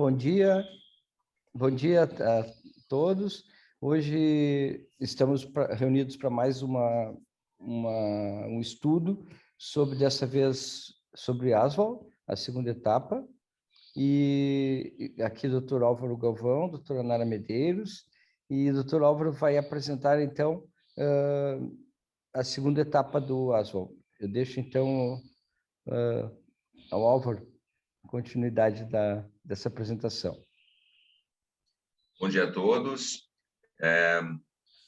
Bom dia a todos. Hoje estamos reunidos para mais um estudo sobre, dessa vez, sobre ASVAL, a segunda etapa. E aqui o Dr. Álvaro Galvão, doutora Nara Medeiros, e o Dr. Álvaro vai apresentar, então, a segunda etapa do ASVAL. Eu deixo, então, ao Álvaro continuidade dessa apresentação. Bom dia a todos.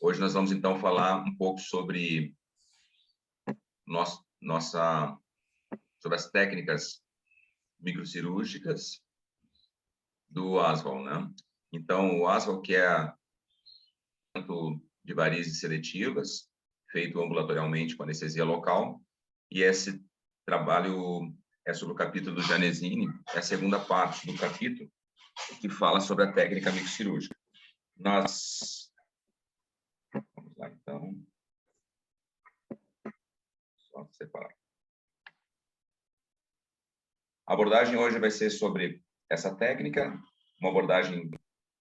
Hoje nós vamos, então, falar um pouco sobre sobre as técnicas microcirúrgicas do ASVAL, né? Então, o ASVAL, que é de varizes seletivas, feito ambulatorialmente com anestesia local, e esse trabalho é sobre o capítulo do Janesini, é a segunda parte do capítulo, que fala sobre a técnica microcirúrgica. Vamos lá, então. Só separar. A abordagem hoje vai ser sobre essa técnica, uma abordagem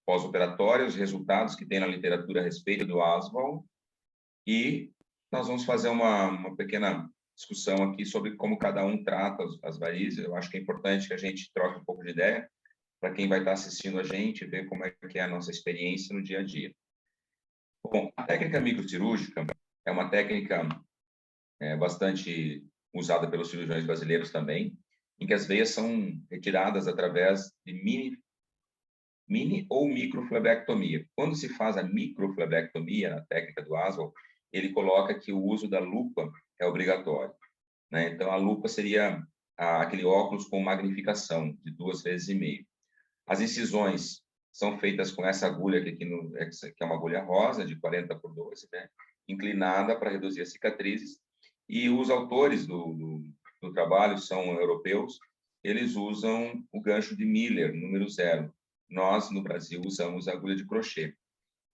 pós-operatória, os resultados que tem na literatura a respeito do ASVAL, e nós vamos fazer uma pequena discussão aqui sobre como cada um trata as varizes. Eu acho que é importante que a gente troque um pouco de ideia para quem vai estar assistindo a gente, ver como é que é a nossa experiência no dia a dia. Bom, a técnica microcirúrgica é uma técnica bastante usada pelos cirurgiões brasileiros também, em que as veias são retiradas através de mini ou microflebectomia. Quando se faz a microflebectomia, na técnica do ASVAL, ele coloca que o uso da lupa é obrigatório, né? Então, a lupa seria aquele óculos com magnificação de 2,5 vezes. As incisões são feitas com essa agulha que é uma agulha rosa, de 40 por 12, né? Inclinada para reduzir as cicatrizes. E os autores do trabalho são europeus, eles usam o gancho de Miller, número 0. Nós, no Brasil, usamos a agulha de crochê.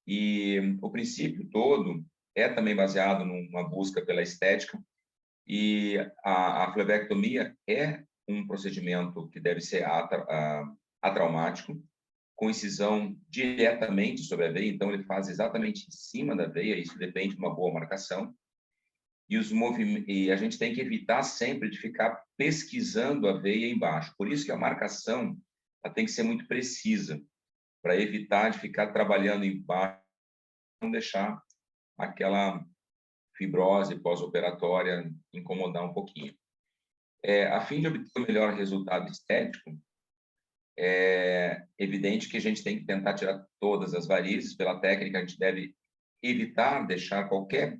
E o princípio todo é também baseado numa busca pela estética, e a flebectomia é um procedimento que deve ser atraumático, com incisão diretamente sobre a veia, então ele faz exatamente em cima da veia, isso depende de uma boa marcação. E a gente tem que evitar sempre de ficar pesquisando a veia embaixo. Por isso que a marcação ela tem que ser muito precisa, para evitar de ficar trabalhando embaixo, não deixar aquela fibrose pós-operatória incomodar um pouquinho. A fim de obter o melhor resultado estético, é evidente que a gente tem que tentar tirar todas as varizes. Pela técnica, a gente deve evitar deixar qualquer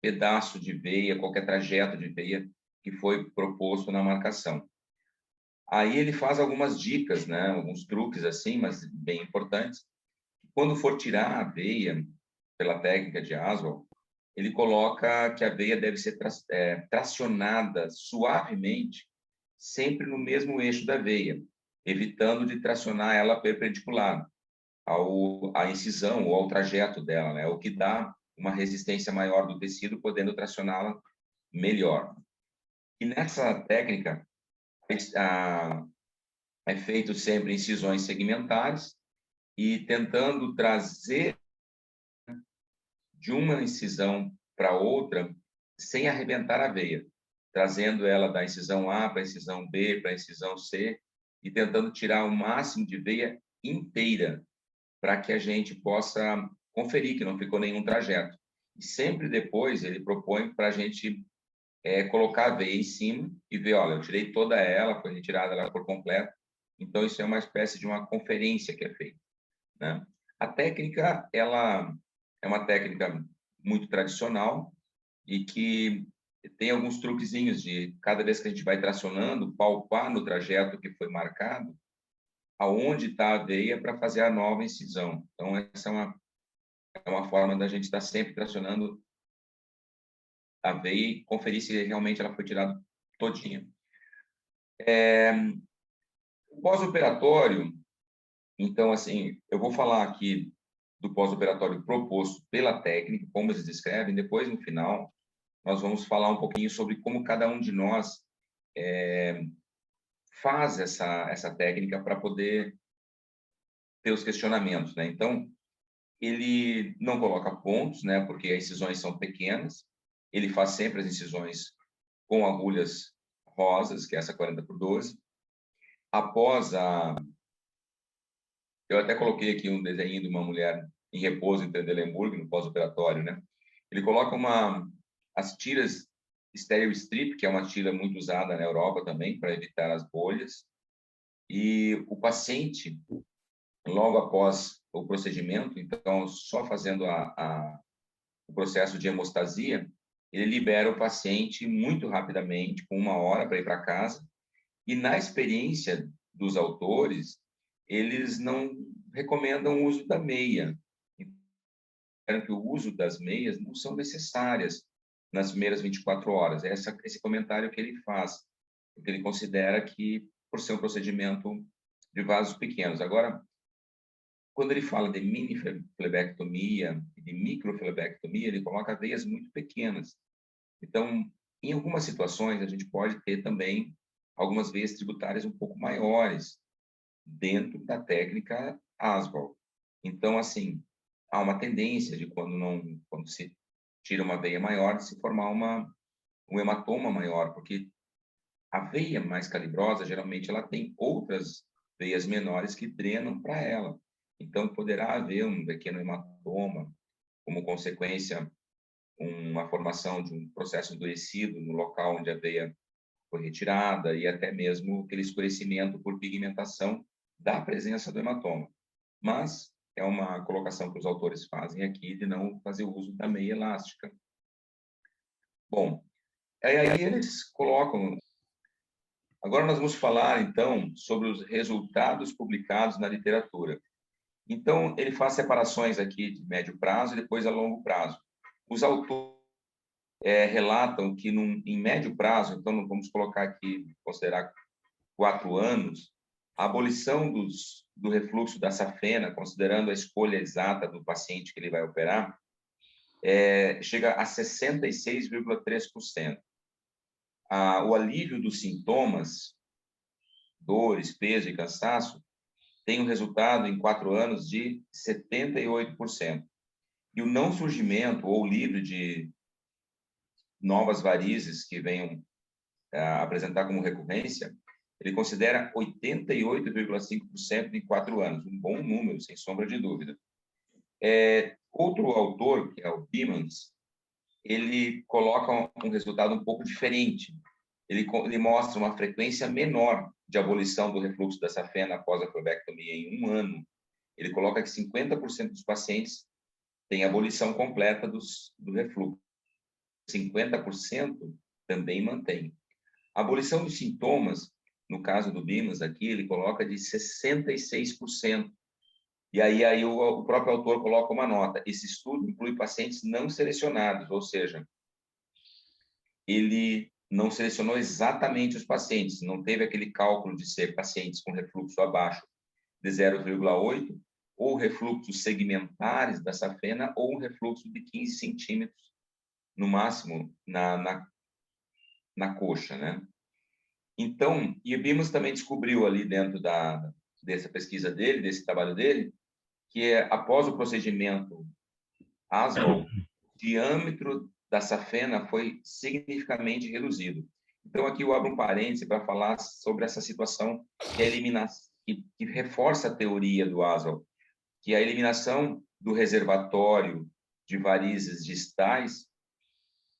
pedaço de veia, qualquer trajeto de veia que foi proposto na marcação. Aí ele faz algumas dicas, né? Alguns truques assim, mas bem importantes. Quando for tirar a veia pela técnica de ASVAL, ele coloca que a veia deve ser tracionada suavemente, sempre no mesmo eixo da veia, evitando de tracionar ela perpendicular à incisão ou ao trajeto dela, né? O que dá uma resistência maior do tecido, podendo tracioná-la melhor. E nessa técnica, é feito sempre incisões segmentares e tentando trazer de uma incisão para outra sem arrebentar a veia, trazendo ela da incisão A para a incisão B, para a incisão C, e tentando tirar o máximo de veia inteira, para que a gente possa conferir que não ficou nenhum trajeto. E sempre depois ele propõe para a gente colocar a veia em cima e ver, olha, eu tirei toda ela, foi retirada ela por completo. Então, isso é uma espécie de uma conferência que é feita, né? A técnica, ela é uma técnica muito tradicional e que tem alguns truquezinhos de, cada vez que a gente vai tracionando, palpar no trajeto que foi marcado, aonde está a veia para fazer a nova incisão. Então, essa é uma forma da gente estar sempre tracionando a veia e conferir se realmente ela foi tirada todinha. O pós-operatório, então, assim, eu vou falar aqui do pós-operatório proposto pela técnica, como eles descrevem, depois, no final, nós vamos falar um pouquinho sobre como cada um de nós faz essa técnica para poder ter os questionamentos, né? Então, ele não coloca pontos, né? Porque as incisões são pequenas. Ele faz sempre as incisões com agulhas rosas, que é essa 40x12. Após a... Eu até coloquei aqui um desenho de uma mulher em repouso em Trendelenburg, no pós-operatório, né? Ele coloca as tiras Stereo Strip, que é uma tira muito usada na Europa também, para evitar as bolhas. E o paciente, logo após o procedimento, então, só fazendo o processo de hemostasia, ele libera o paciente muito rapidamente, com 1 hora para ir para casa. E na experiência dos autores, eles não recomendam o uso da meia. Que o uso das meias não são necessárias nas primeiras 24 horas. Esse comentário que ele faz, porque ele considera que, por ser um procedimento de vasos pequenos. Agora, quando ele fala de mini flebectomia e de microflebectomia, ele coloca veias muito pequenas. Então, em algumas situações, a gente pode ter também algumas veias tributárias um pouco maiores dentro da técnica Asval. Então, assim, há uma tendência de quando se tira uma veia maior, de se formar um hematoma maior, porque a veia mais calibrosa, geralmente, ela tem outras veias menores que drenam para ela. Então, poderá haver um pequeno hematoma, como consequência, uma formação de um processo endurecido no local onde a veia foi retirada e até mesmo aquele escurecimento por pigmentação da presença do hematoma. Mas é uma colocação que os autores fazem aqui de não fazer o uso da meia elástica. Bom, aí eles colocam... Agora nós vamos falar, então, sobre os resultados publicados na literatura. Então, ele faz separações aqui de médio prazo e depois a longo prazo. Os autores relatam que em médio prazo, então vamos colocar aqui, considerar 4 anos, a abolição do refluxo da safena, considerando a escolha exata do paciente que ele vai operar, chega a 66,3%. O alívio dos sintomas, dores, peso e cansaço, tem um resultado em 4 anos de 78%. E o não surgimento ou livre de novas varizes que venham apresentar como recorrência, ele considera 88,5% em 4 anos, um bom número, sem sombra de dúvida. Outro autor, que é o Biemans, ele coloca um resultado um pouco diferente. Ele mostra uma frequência menor de abolição do refluxo da safena após a flebectomia em 1 ano. Ele coloca que 50% dos pacientes têm abolição completa do refluxo. 50% também mantém. A abolição dos sintomas, no caso do Biemans aqui, ele coloca de 66%. E aí o próprio autor coloca uma nota. Esse estudo inclui pacientes não selecionados, ou seja, ele não selecionou exatamente os pacientes, não teve aquele cálculo de ser pacientes com refluxo abaixo de 0,8, ou refluxos segmentares da safena, ou um refluxo de 15 centímetros, no máximo, na coxa, né? Então, e o Biemans também descobriu ali dentro dessa pesquisa dele, desse trabalho dele, que após o procedimento Asval, o diâmetro da safena foi significativamente reduzido. Então, aqui eu abro um parêntese para falar sobre essa situação que que reforça a teoria do Asval, que a eliminação do reservatório de varizes distais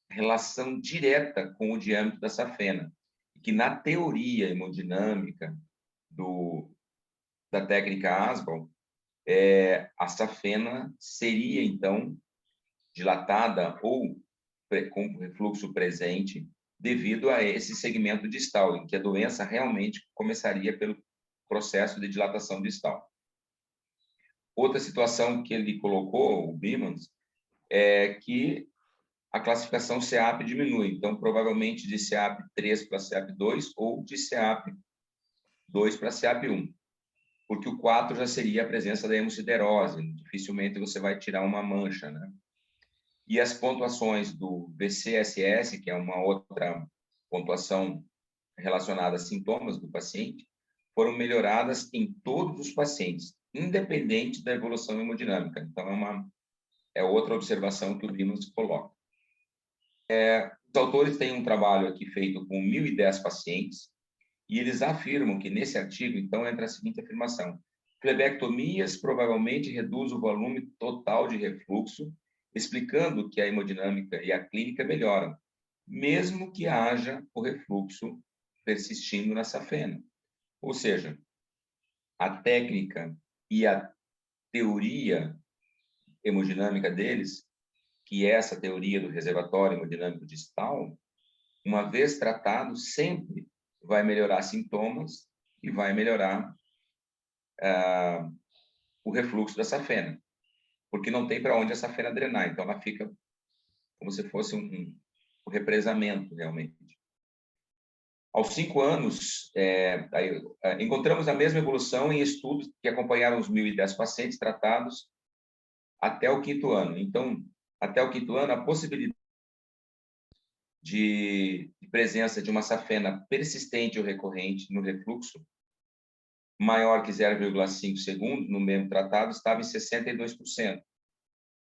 relação direta com o diâmetro da safena, que na teoria hemodinâmica da técnica Asval, a safena seria, então, dilatada ou com refluxo presente devido a esse segmento distal, em que a doença realmente começaria pelo processo de dilatação distal. Outra situação que ele colocou, o Biemans, é que a classificação CEAP diminui. Então, provavelmente de CEAP 3 para CEAP 2 ou de CEAP 2 para CEAP 1. Porque o 4 já seria a presença da hemosiderose. Dificilmente você vai tirar uma mancha, né? E as pontuações do VCSS, que é uma outra pontuação relacionada a sintomas do paciente, foram melhoradas em todos os pacientes, independente da evolução hemodinâmica. Então, é outra observação que o Bimas coloca. Os autores têm um trabalho aqui feito com 1.010 pacientes, e eles afirmam que nesse artigo, então, entra a seguinte afirmação: flebectomias provavelmente reduz o volume total de refluxo, explicando que a hemodinâmica e a clínica melhoram, mesmo que haja o refluxo persistindo na safena. Ou seja, a técnica e a teoria hemodinâmica deles, que é essa teoria do reservatório hemodinâmico distal, uma vez tratado, sempre vai melhorar sintomas e vai melhorar o refluxo da safena, porque não tem para onde a safena drenar, então ela fica como se fosse um represamento, realmente. Aos 5 anos, encontramos a mesma evolução em estudos que acompanharam os 1.010 pacientes tratados até o 5º ano. Então, até o 5º ano, a possibilidade de presença de uma safena persistente ou recorrente no refluxo maior que 0,5 segundos no mesmo tratado estava em 62%.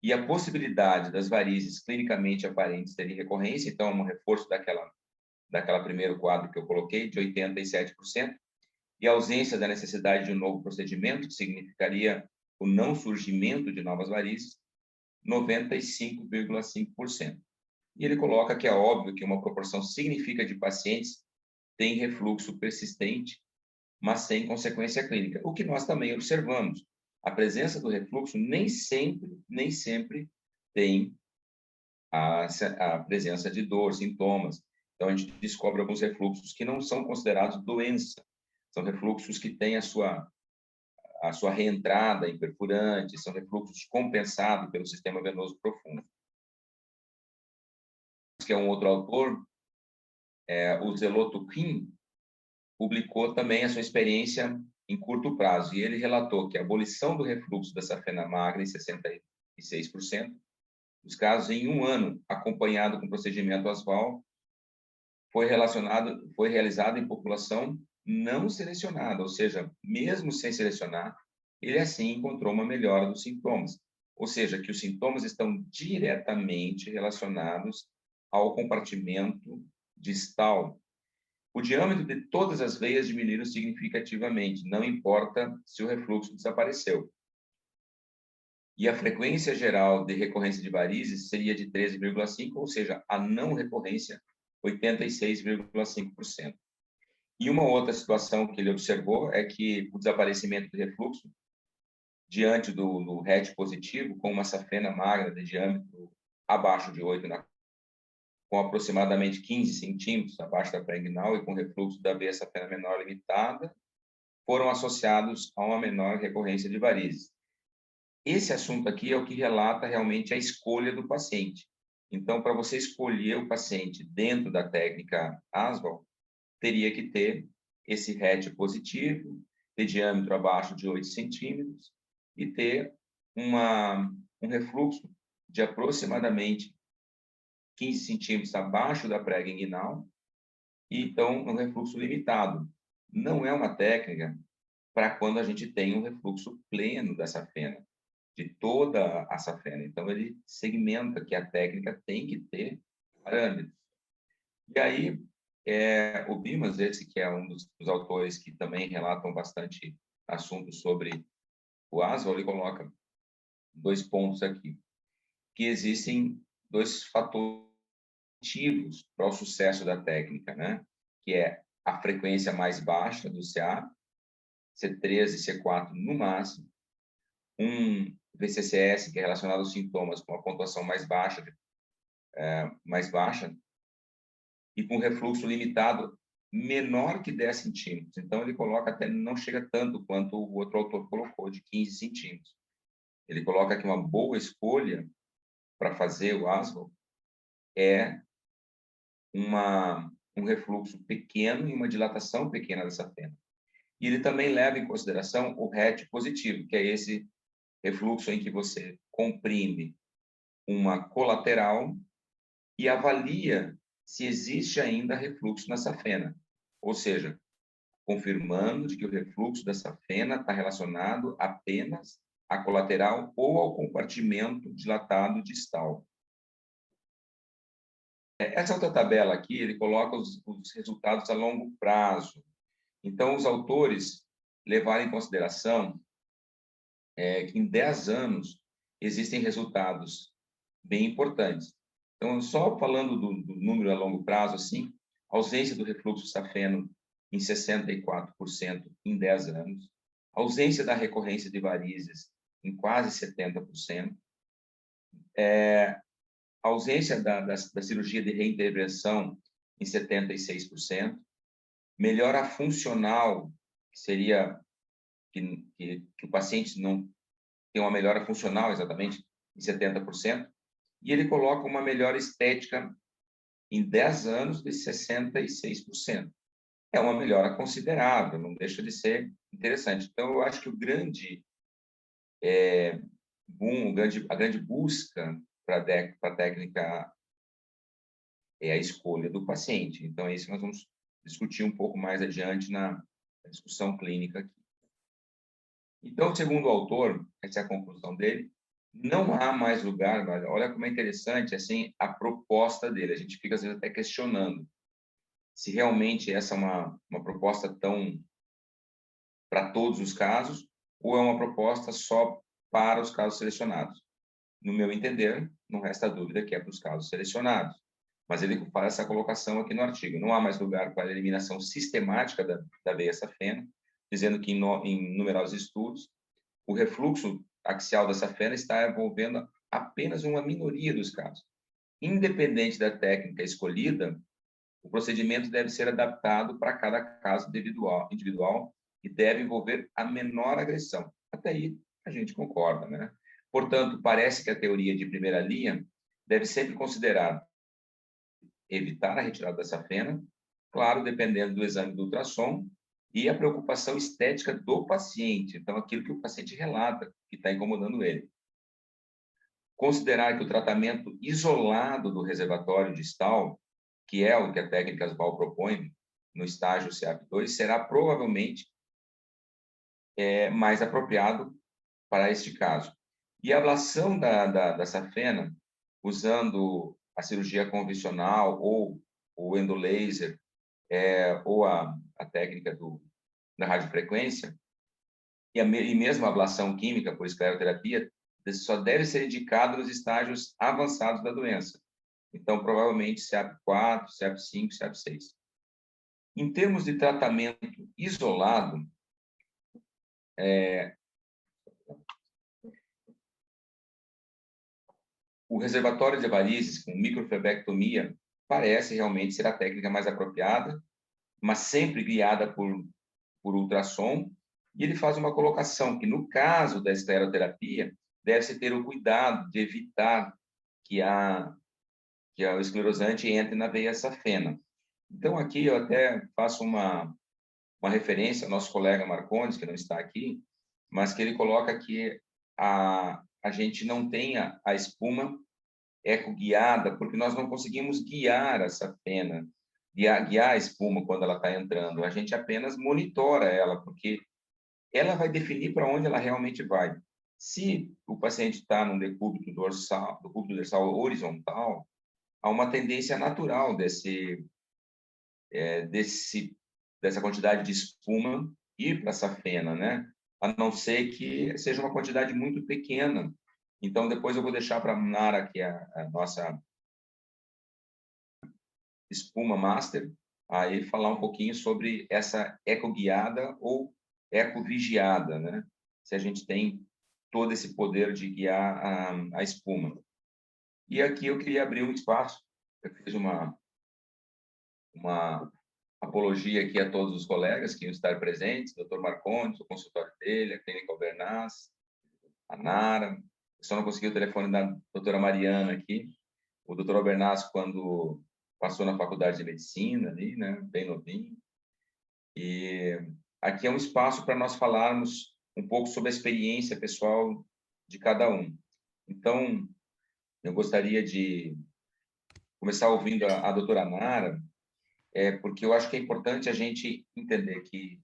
E a possibilidade das varizes clinicamente aparentes terem recorrência, então, um reforço daquela primeiro quadro que eu coloquei, de 87%, e a ausência da necessidade de um novo procedimento, que significaria o não surgimento de novas varizes, 95,5%. E ele coloca que é óbvio que uma proporção significativa de pacientes tem refluxo persistente, mas sem consequência clínica. O que nós também observamos, a presença do refluxo nem sempre tem a presença de dor, sintomas. Então, a gente descobre alguns refluxos que não são considerados doença. São refluxos que têm a sua reentrada em perfurantes, são refluxos compensados pelo sistema venoso profundo. Que é um outro autor, o Zelotto Quinn, publicou também a sua experiência em curto prazo, e ele relatou que a abolição do refluxo da safena magra em 66% dos casos em 1 ano, acompanhado com procedimento ASVAL, foi realizado em população não selecionada, ou seja, mesmo sem selecionar, ele assim encontrou uma melhora dos sintomas, ou seja, que os sintomas estão diretamente relacionados ao compartimento distal. O diâmetro de todas as veias diminuiu significativamente, não importa se o refluxo desapareceu. E a frequência geral de recorrência de varizes seria de 13,5%, ou seja, a não recorrência, 86,5%. E uma outra situação que ele observou é que o desaparecimento do refluxo, diante do RET positivo, com uma safena magra de diâmetro abaixo de 8 com aproximadamente 15 centímetros abaixo da pré-inguinal e com refluxo da veia safena menor limitada, foram associados a uma menor recorrência de varizes. Esse assunto aqui é o que relata realmente a escolha do paciente. Então, para você escolher o paciente dentro da técnica ASVAL, teria que ter esse RET positivo, de diâmetro abaixo de 8 centímetros, e ter um refluxo de aproximadamente 15 centímetros abaixo da prega inguinal, e então um refluxo limitado. Não é uma técnica para quando a gente tem um refluxo pleno da safena, de toda a safena. Então, ele segmenta que a técnica tem que ter parâmetros. E aí, o Bimas, esse que é um dos autores que também relatam bastante assuntos sobre o ASVAL, ele coloca 2 pontos aqui, que existem 2 fatores para o sucesso da técnica, né? Que é a frequência mais baixa do CA, C13 e C4 no máximo, um VCCS, que é relacionado aos sintomas, com a pontuação mais baixa, e com refluxo limitado menor que 10 centímetros. Então, ele coloca até, não chega tanto quanto o outro autor colocou, de 15 centímetros. Ele coloca que uma boa escolha para fazer o ASVAL é um refluxo pequeno e uma dilatação pequena da safena. E ele também leva em consideração o RET positivo, que é esse refluxo em que você comprime uma colateral e avalia se existe ainda refluxo na safena. Ou seja, confirmando de que o refluxo da safena está relacionado apenas à colateral ou ao compartimento dilatado distal. Essa outra tabela aqui, ele coloca os resultados a longo prazo. Então, os autores levaram em consideração que em 10 anos existem resultados bem importantes. Então, só falando do número a longo prazo, assim, ausência do refluxo safeno em 64% em 10 anos, ausência da recorrência de varizes em quase 70%, ausência da cirurgia de reintervenção em 76%, melhora funcional, que seria que o paciente não tem uma melhora funcional, exatamente, em 70%, e ele coloca uma melhora estética em 10 anos de 66%. É uma melhora considerável, não deixa de ser interessante. Então, eu acho que o grande boom, a grande busca para a técnica é a escolha do paciente. Então, é isso que nós vamos discutir um pouco mais adiante na discussão clínica aqui. Então, segundo o autor, essa é a conclusão dele, não há mais lugar, olha como é interessante assim, a proposta dele. A gente fica, às vezes, até questionando se realmente essa é uma proposta tão para todos os casos ou é uma proposta só para os casos selecionados. No meu entender, não resta dúvida que é para os casos selecionados. Mas ele faz essa colocação aqui no artigo. Não há mais lugar para a eliminação sistemática da veia safena, dizendo que em numerosos estudos, o refluxo axial da safena está envolvendo apenas uma minoria dos casos. Independente da técnica escolhida, o procedimento deve ser adaptado para cada caso individual e deve envolver a menor agressão. Até aí a gente concorda, né? Portanto, parece que a teoria de primeira linha deve sempre considerar evitar a retirada da safena, claro, dependendo do exame do ultrassom e a preocupação estética do paciente. Então, aquilo que o paciente relata que está incomodando ele. Considerar que o tratamento isolado do reservatório distal, que é o que a técnica Asbal propõe no estágio CEAP2, será provavelmente mais apropriado para este caso. E a ablação da safena, usando a cirurgia convencional ou o endolaser, ou a técnica da radiofrequência, e mesmo a ablação química por escleroterapia, só deve ser indicado nos estágios avançados da doença. Então, provavelmente, CEAP4, CEAP5, CEAP6. Em termos de tratamento isolado, o reservatório de varizes com microflebectomia parece realmente ser a técnica mais apropriada, mas sempre guiada por ultrassom, e ele faz uma colocação que, no caso da escleroterapia, deve-se ter o cuidado de evitar que o esclerosante entre na veia safena. Então, aqui eu até faço uma referência ao nosso colega Marcondes, que não está aqui, mas que ele coloca que a gente não tenha a espuma eco-guiada, porque nós não conseguimos guiar a safena, guiar a espuma quando ela está entrando. A gente apenas monitora ela, porque ela vai definir para onde ela realmente vai. Se o paciente está num decúbito dorsal horizontal, há uma tendência natural dessa quantidade de espuma ir para a safena, né? A não ser que seja uma quantidade muito pequena. Então, depois eu vou deixar para a Nara, que é a nossa espuma master, aí falar um pouquinho sobre essa ecoguiada ou ecovigiada, né? Se a gente tem todo esse poder de guiar a espuma. E aqui eu queria abrir um espaço. Eu fiz uma apologia aqui a todos os colegas que iam estar presentes, Dr. Marcondes, o consultório dele, a Clínica Albernaz, a Nara. Eu só não consegui o telefone da doutora Mariana aqui. O Dr. Albernaz, quando passou na faculdade de medicina, ali, né, bem novinho. E aqui é um espaço para nós falarmos um pouco sobre a experiência pessoal de cada um. Então, eu gostaria de começar ouvindo a doutora Nara, porque eu acho que é importante a gente entender que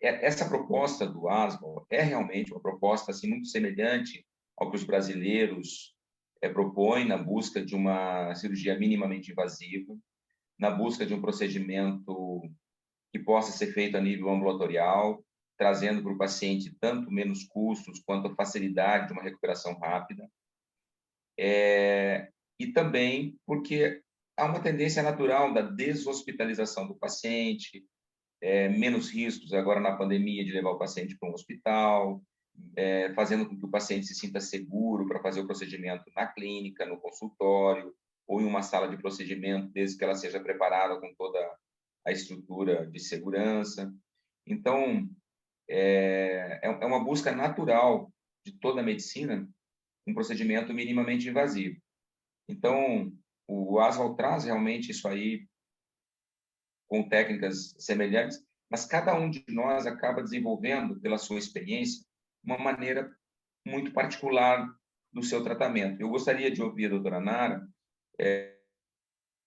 essa proposta do ASVAL é realmente uma proposta assim, muito semelhante ao que os brasileiros propõem na busca de uma cirurgia minimamente invasiva, na busca de um procedimento que possa ser feito a nível ambulatorial, trazendo para o paciente tanto menos custos quanto a facilidade de uma recuperação rápida. E também porque há uma tendência natural da deshospitalização do paciente, menos riscos agora na pandemia de levar o paciente para um hospital, fazendo com que o paciente se sinta seguro para fazer o procedimento na clínica, no consultório, ou em uma sala de procedimento, desde que ela seja preparada com toda a estrutura de segurança. Então, é uma busca natural de toda a medicina, um procedimento minimamente invasivo. Então, o ASVAL traz realmente isso aí com técnicas semelhantes, mas cada um de nós acaba desenvolvendo, pela sua experiência, uma maneira muito particular do seu tratamento. Eu gostaria de ouvir a doutora Nara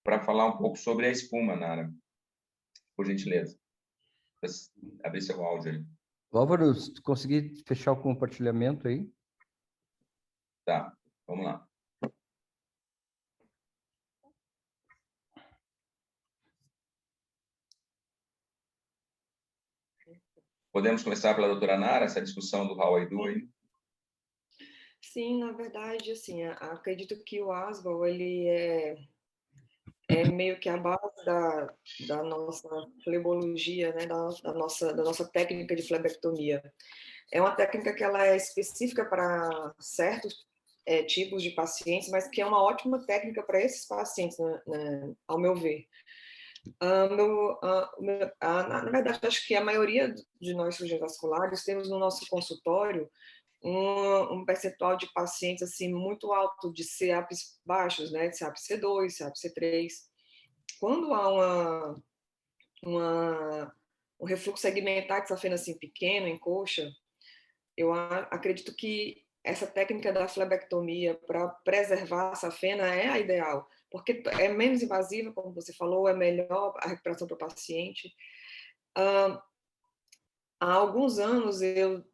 para falar um pouco sobre a espuma, Nara, por gentileza. Abrir seu áudio aí. Álvaro, se tu conseguir fechar o compartilhamento aí. Tá, vamos lá. Podemos começar pela doutora Nara, essa discussão do How I Do aí? Sim, na verdade, assim, acredito que o ASVAL, ele é meio que a base da nossa flebologia, né, da nossa técnica de flebectomia. É uma técnica que ela é específica para certos tipos de pacientes, mas que é uma ótima técnica para esses pacientes, né, ao meu ver. Na verdade, acho que a maioria de nós cirurgiões vasculares temos no nosso consultório um percentual de pacientes assim muito alto de CAPs baixos, né, de CAP C2, CAP C3. Quando há um refluxo segmentar de safena assim pequeno, em coxa, eu acredito que essa técnica da flebectomia para preservar a safena é a ideal, porque é menos invasiva, como você falou, é melhor a recuperação para o paciente. Há alguns anos eu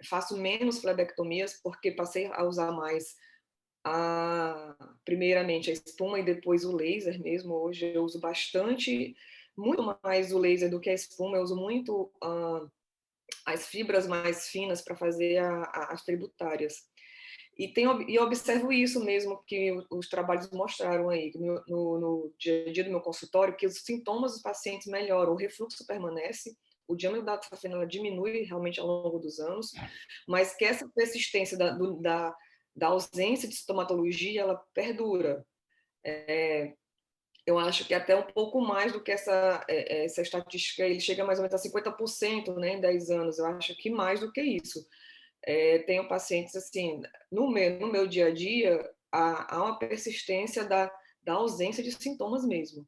faço menos flebectomias porque passei a usar mais primeiramente a espuma e depois o laser mesmo. Hoje eu uso muito mais o laser do que a espuma. Eu uso muito as fibras mais finas para fazer as tributárias. E observo isso mesmo que os trabalhos mostraram aí, no dia a dia do meu consultório, que os sintomas dos pacientes melhoram, o refluxo permanece, o diâmetro da safena diminui realmente ao longo dos anos, mas que essa persistência da ausência de sintomatologia, ela perdura. Eu acho que até um pouco mais do que essa estatística, ele chega mais ou menos a 50%, né, em 10 anos, eu acho que mais do que isso. Tenho pacientes, assim, no meu dia a dia, há uma persistência da ausência de sintomas mesmo.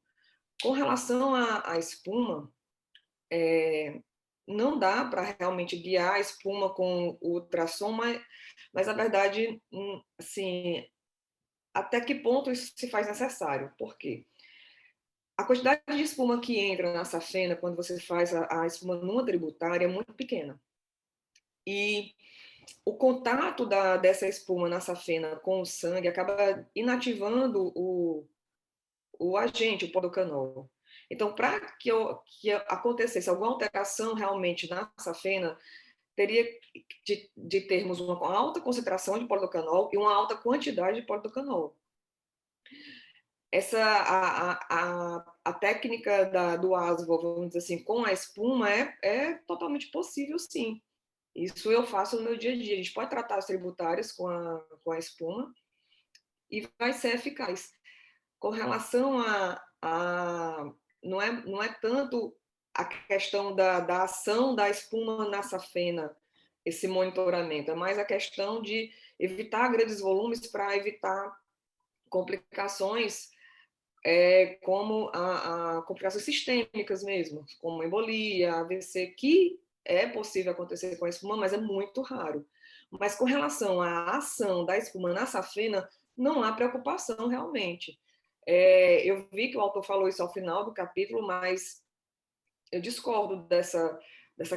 Com relação à espuma, não dá para realmente guiar a espuma com o ultrassom, mas a verdade, assim, até que ponto isso se faz necessário? Por quê? A quantidade de espuma que entra na safena quando você faz a espuma numa tributária é muito pequena. E o contato dessa espuma na safena com o sangue acaba inativando o agente, o podocanol. Então, para que acontecesse alguma alteração realmente na safena, teria de termos uma alta concentração de polidocanol e uma alta quantidade de polidocanol. A técnica do ASVAL, vamos dizer assim, com a espuma é totalmente possível, sim. Isso eu faço no meu dia a dia. A gente pode tratar as tributárias com a espuma e vai ser eficaz. Com relação não é tanto a questão da ação da espuma na safena, esse monitoramento, é mais a questão de evitar grandes volumes para evitar complicações como complicações sistêmicas mesmo, como embolia, AVC, que é possível acontecer com a espuma, mas é muito raro. Mas com relação à ação da espuma na safena, não há preocupação realmente. Eu vi que o autor falou isso ao final do capítulo, mas eu discordo dessa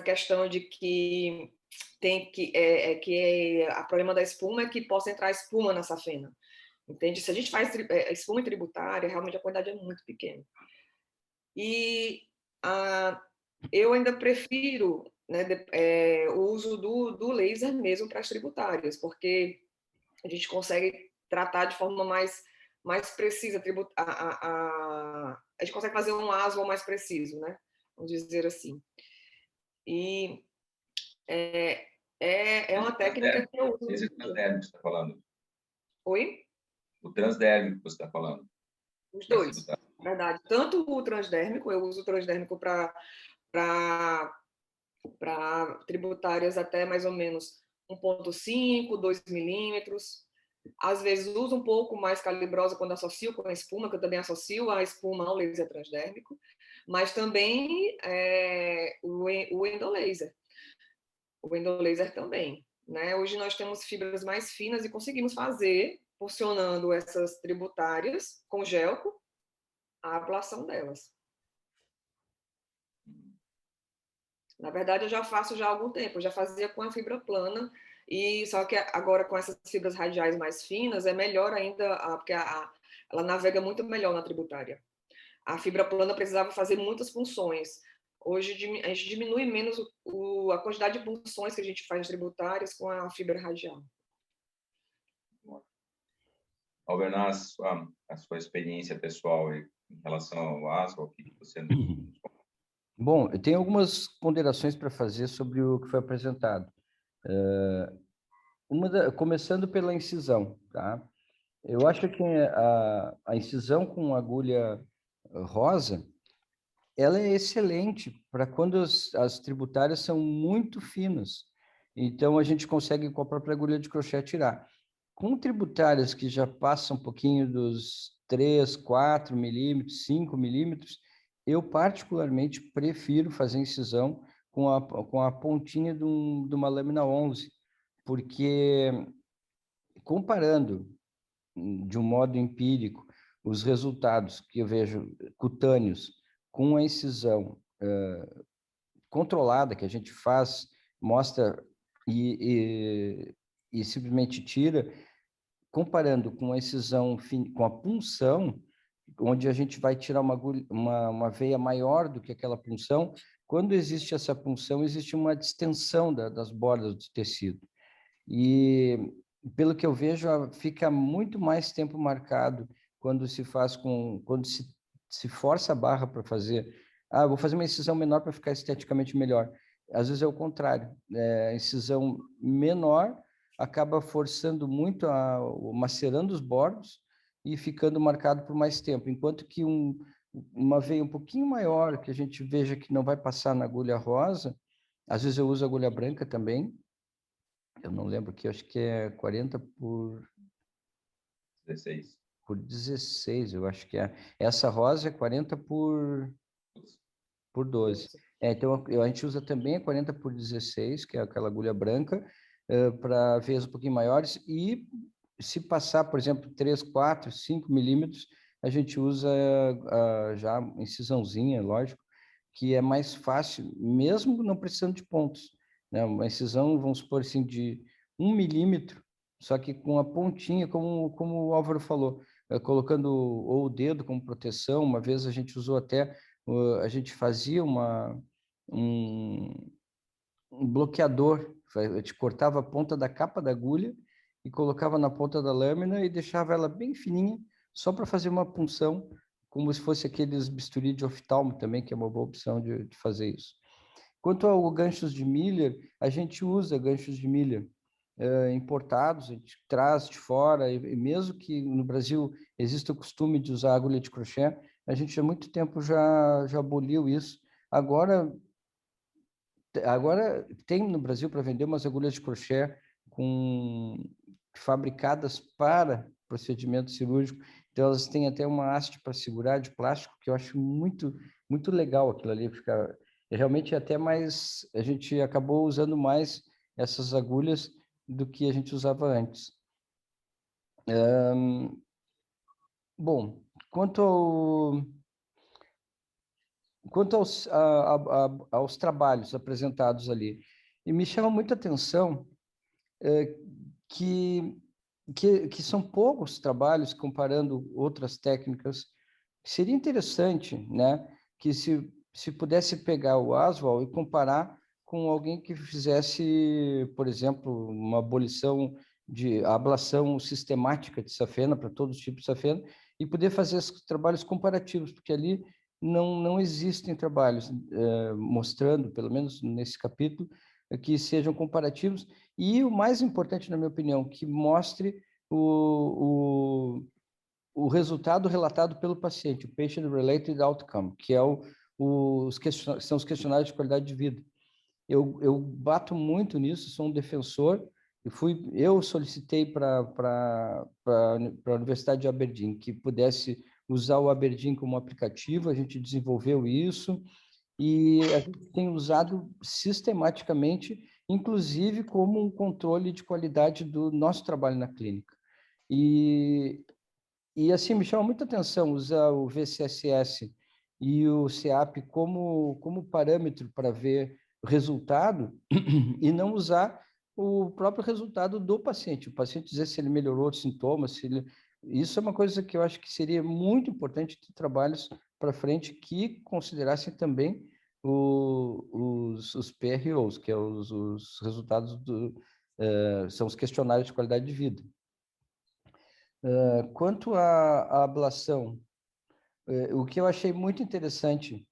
questão de que o problema da espuma é que possa entrar espuma na safena. Entende? Se a gente faz espuma tributária, realmente a quantidade é muito pequena. E eu ainda prefiro, né, o uso do laser mesmo para as tributárias, porque a gente consegue tratar de forma mais precisa, a gente consegue fazer um ASVAL mais preciso, né? Vamos dizer assim. E é uma técnica que eu uso. Esse transdérmico que você está falando. Oi? O transdérmico que você está falando. Os dois, verdade. Tanto o transdérmico, eu uso o transdérmico para tributárias até mais ou menos 1,5, 2 milímetros. Às vezes uso um pouco mais calibrosa quando associo com a espuma, que eu também associo a espuma ao laser transdérmico, mas também o endolaser. O endolaser também. Né? Hoje nós temos fibras mais finas e conseguimos fazer, porcionando essas tributárias com gelco, a ablação delas. Na verdade, eu já faço já há algum tempo, eu já fazia com a fibra plana, e só que agora com essas fibras radiais mais finas é melhor ainda, porque ela navega muito melhor na tributária. A fibra plana precisava fazer muitas punções. Hoje a gente diminui menos a quantidade de punções que a gente faz tributárias com a fibra radial. Albernaz, a sua experiência pessoal em relação ao ASVAL, o que você... Bom, eu tenho algumas ponderações para fazer sobre o que foi apresentado. Começando pela incisão, tá? Eu acho que a incisão com agulha rosa, ela é excelente para quando as tributárias são muito finas. Então, a gente consegue com a própria agulha de crochê tirar. Com tributárias que já passam um pouquinho dos 3, 4 milímetros, 5 milímetros, eu particularmente prefiro fazer incisão com a pontinha de uma lâmina 11, porque comparando de um modo empírico os resultados que eu vejo cutâneos com a incisão controlada que a gente faz, mostra e simplesmente tira, comparando com a incisão, com a punção, onde a gente vai tirar uma veia maior do que aquela punção, quando existe essa punção, existe uma distensão das bordas do tecido. E, pelo que eu vejo, fica muito mais tempo marcado quando se faz quando se força a barra para fazer. Ah, vou fazer uma incisão menor para ficar esteticamente melhor. Às vezes é o contrário. A incisão menor acaba forçando muito, macerando os bordos e ficando marcado por mais tempo. Enquanto que uma veia um pouquinho maior, que a gente veja que não vai passar na agulha rosa, às vezes eu uso agulha branca também, eu não lembro que acho que é 40 por 16. Por 16, eu acho que é. Essa rosa é 40 por 12. Então, a gente usa também a 40 por 16, que é aquela agulha branca, para veias um pouquinho maiores. E se passar, por exemplo, 3, 4, 5 milímetros, a gente usa já incisãozinha, lógico, que é mais fácil, mesmo não precisando de pontos. Né? Uma incisão, vamos supor assim, de 1 milímetro, só que com a pontinha, como o Álvaro falou, colocando ou o dedo como proteção. Uma vez a gente usou até, a gente fazia um bloqueador, a gente cortava a ponta da capa da agulha e colocava na ponta da lâmina e deixava ela bem fininha, só para fazer uma punção, como se fosse aqueles bisturi de oftalmo também, que é uma boa opção de fazer isso. Quanto ao ganchos de Miller, a gente usa ganchos de Miller importados, a gente traz de fora, e mesmo que no Brasil exista o costume de usar agulha de crochê, a gente há muito tempo já aboliu isso. Agora tem no Brasil para vender umas agulhas de crochê fabricadas para procedimento cirúrgico, então elas têm até uma haste para segurar de plástico, que eu acho muito, muito legal aquilo ali, fica realmente até mais, a gente acabou usando mais essas agulhas do que a gente usava antes. Bom, quanto aos trabalhos apresentados ali, e me chama muita atenção que são poucos trabalhos comparando outras técnicas. Seria interessante, né, que se pudesse pegar o Aswald e comparar com alguém que fizesse, por exemplo, uma ablação sistemática de safena para todos os tipos de safena e poder fazer esses trabalhos comparativos, porque ali não existem trabalhos mostrando, pelo menos nesse capítulo, que sejam comparativos e o mais importante, na minha opinião, que mostre o resultado relatado pelo paciente, o Patient Related Outcome, que é são os questionários de qualidade de vida. Eu bato muito nisso, sou um defensor, eu solicitei para a Universidade de Aberdeen que pudesse usar o Aberdeen como aplicativo, a gente desenvolveu isso, e a gente tem usado sistematicamente, inclusive como um controle de qualidade do nosso trabalho na clínica. E assim, me chama muita atenção usar o VCSS e o CEAP como parâmetro para ver o resultado e não usar o próprio resultado do paciente. O paciente dizer se ele melhorou os sintomas, isso é uma coisa que eu acho que seria muito importante ter trabalhos para frente que considerassem também os PROs, que é os resultados são os questionários de qualidade de vida. Quanto à ablação, o que eu achei muito interessante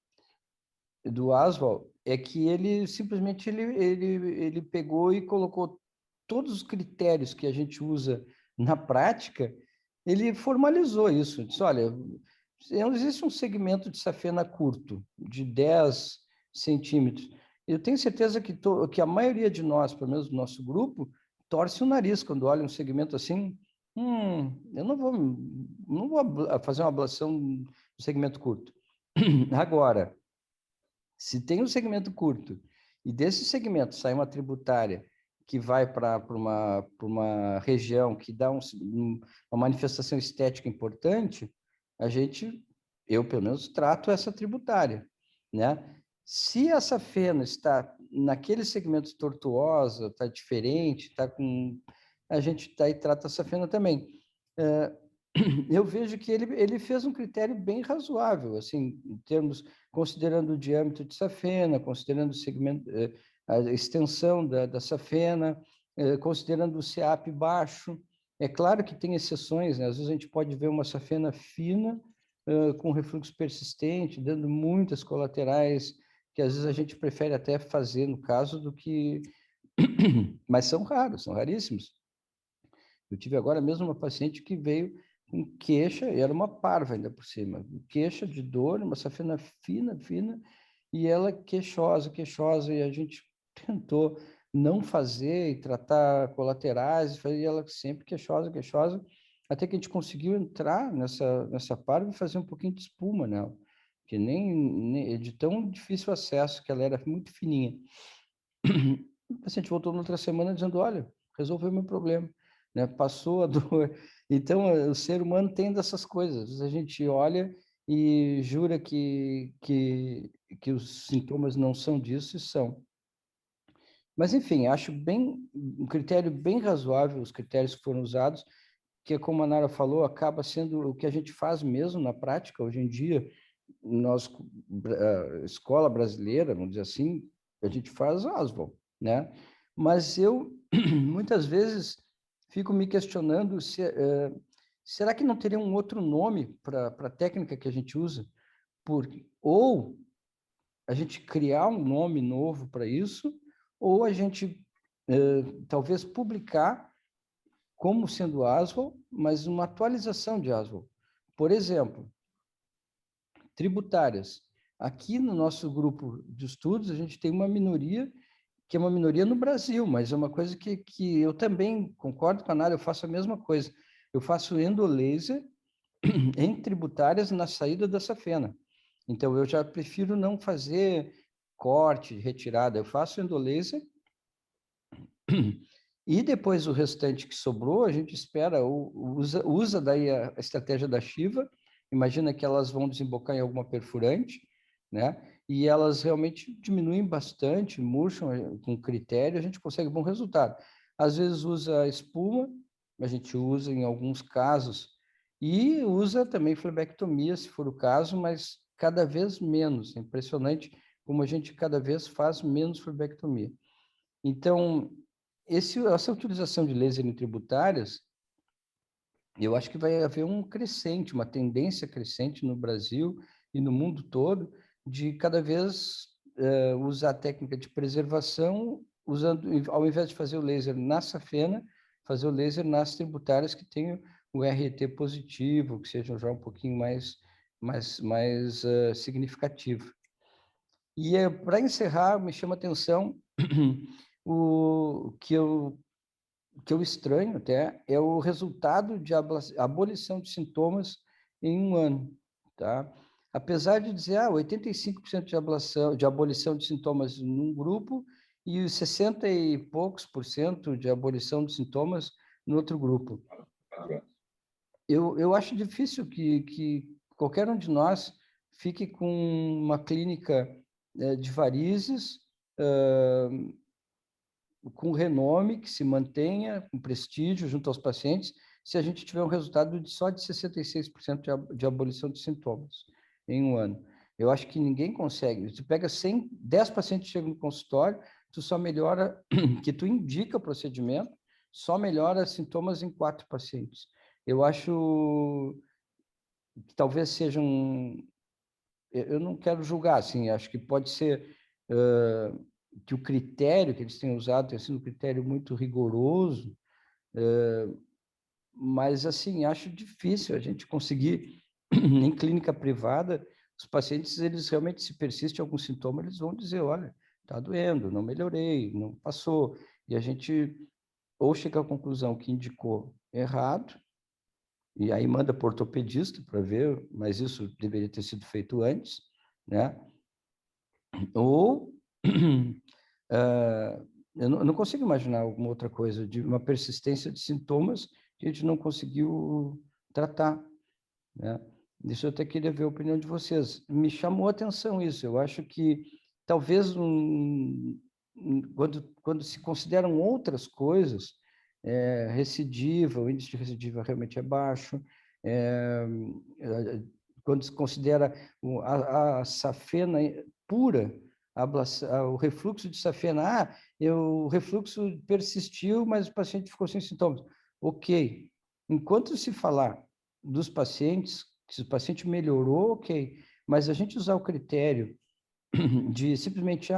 do Aswald é que ele simplesmente ele pegou e colocou todos os critérios que a gente usa na prática, ele formalizou isso. Disse, olha, existe um segmento de safena curto, de 10 centímetros. Eu tenho certeza que a maioria de nós, pelo menos do nosso grupo, torce o nariz quando olha um segmento assim. Eu não vou fazer uma ablação no segmento curto. Agora, se tem um segmento curto e desse segmento sai uma tributária que vai para uma região que dá uma manifestação estética importante, eu pelo menos trato essa tributária, né? Se essa fena está naquele segmento tortuosa, está diferente, a gente trata essa fena também. Eu vejo que ele fez um critério bem razoável, assim, em termos, considerando o diâmetro de safena, considerando o segmento, a extensão da safena, considerando o CEAP baixo. É claro que tem exceções, né? Às vezes a gente pode ver uma safena fina, com refluxo persistente, dando muitas colaterais, que às vezes a gente prefere até fazer no caso do que... Mas são raros, são raríssimos. Eu tive agora mesmo uma paciente que veio com queixa, e era uma parva ainda por cima, queixa de dor, uma safena fina, e ela queixosa, e a gente tentou não fazer e tratar colaterais, e ela sempre queixosa, até que a gente conseguiu entrar nessa parva e fazer um pouquinho de espuma nela, que nem de tão difícil acesso, que ela era muito fininha. O paciente voltou na outra semana dizendo, olha, resolveu o meu problema, né? Passou a dor. Então, o ser humano tem dessas coisas. A gente olha e jura que os sintomas não são disso e são. Mas, enfim, acho um critério bem razoável, os critérios que foram usados, que, como a Nara falou, acaba sendo o que a gente faz mesmo na prática. Hoje em dia, escola brasileira, vamos dizer assim, a gente faz Aswald, né? Mas eu, muitas vezes, fico me questionando será que não teria um outro nome para a técnica que a gente usa? Ou a gente criar um nome novo para isso, ou a gente talvez publicar como sendo Aswald, mas uma atualização de Aswald. Por exemplo, tributárias. Aqui no nosso grupo de estudos, a gente tem uma minoria, que é uma minoria no Brasil, mas é uma coisa que eu também concordo com a Nara, eu faço a mesma coisa. Eu faço endolaser em tributárias na saída da safena. Então, eu já prefiro não fazer corte, retirada, eu faço endolaser e depois o restante que sobrou, a gente espera, usa daí a estratégia da Shiva, imagina que elas vão desembocar em alguma perfurante, né? E elas realmente diminuem bastante, murcham com critério, a gente consegue bom resultado. Às vezes usa espuma, a gente usa em alguns casos, e usa também flebectomia, se for o caso, mas cada vez menos. É impressionante como a gente cada vez faz menos flebectomia. Então, essa utilização de laser em tributárias, eu acho que vai haver um crescente, uma tendência crescente no Brasil e no mundo todo, de cada vez usar a técnica de preservação, usando, ao invés de fazer o laser na safena, fazer o laser nas tributárias que tenham o RET positivo, que sejam já um pouquinho mais significativo. E para encerrar, me chama a atenção o que eu estranho até é o resultado de abolição de sintomas em um ano, tá? Apesar de dizer 85% de abolição de sintomas num grupo e 60 e poucos por cento de abolição de sintomas no outro grupo. Eu acho difícil que qualquer um de nós fique com uma clínica de varizes com renome, que se mantenha, com prestígio junto aos pacientes, se a gente tiver um resultado só de 66% de abolição de sintomas em um ano. Eu acho que ninguém consegue. Tu pega 100, 10 pacientes chegam no consultório, tu só melhora, que tu indica o procedimento, só melhora sintomas em 4 pacientes. Eu acho que talvez seja eu não quero julgar, assim, acho que pode ser que o critério que eles têm usado tem sido um critério muito rigoroso, mas, assim, acho difícil a gente conseguir, em clínica privada, os pacientes, eles realmente, se persiste algum sintoma, eles vão dizer, olha, está doendo, não melhorei, não passou, e a gente ou chega à conclusão que indicou errado, e aí manda para o ortopedista para ver, mas isso deveria ter sido feito antes, né? Ou eu não consigo imaginar alguma outra coisa, de uma persistência de sintomas que a gente não conseguiu tratar, né? Isso eu até queria ver a opinião de vocês. Me chamou a atenção isso. Eu acho que talvez quando se consideram outras coisas, recidiva, o índice de recidiva realmente é baixo, quando se considera a safena pura, o refluxo de safena, o refluxo persistiu, mas o paciente ficou sem sintomas. Ok. Enquanto se falar dos pacientes, se o paciente melhorou, ok. Mas a gente usar o critério de simplesmente,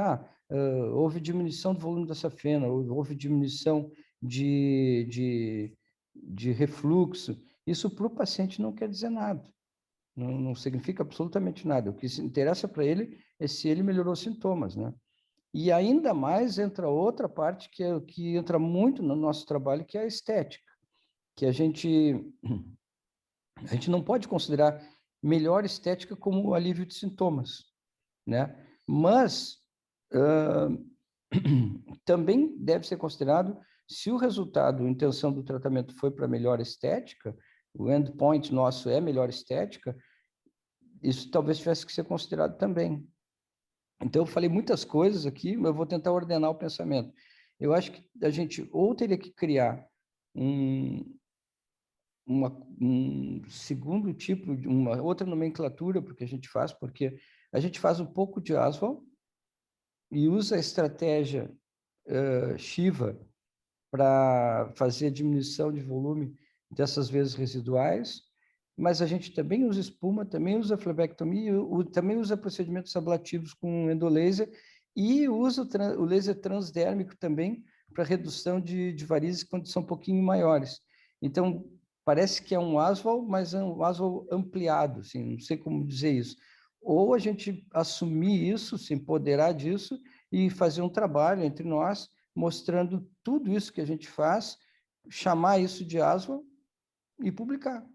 houve diminuição do volume da safena, houve diminuição de refluxo, isso para o paciente não quer dizer nada. Não significa absolutamente nada. O que se interessa para ele é se ele melhorou os sintomas, né? E ainda mais entra outra parte que entra muito no nosso trabalho, que é a estética, que a gente não pode considerar melhor estética como o alívio de sintomas, né? Mas também deve ser considerado, se o resultado, a intenção do tratamento foi para melhor estética, o endpoint nosso é melhor estética, isso talvez tivesse que ser considerado também. Então, eu falei muitas coisas aqui, mas eu vou tentar ordenar o pensamento. Eu acho que a gente ou teria que criar um segundo tipo, uma outra nomenclatura porque a gente faz um pouco de asval e usa a estratégia Shiva para fazer a diminuição de volume dessas vezes residuais, mas a gente também usa espuma, também usa flebectomia, também usa procedimentos ablativos com endolaser e usa o laser transdérmico também para redução de varizes quando são um pouquinho maiores. Então, parece que é um asval, mas é um asval ampliado, assim, não sei como dizer isso. Ou a gente assumir isso, se empoderar disso e fazer um trabalho entre nós, mostrando tudo isso que a gente faz, chamar isso de asval e publicar.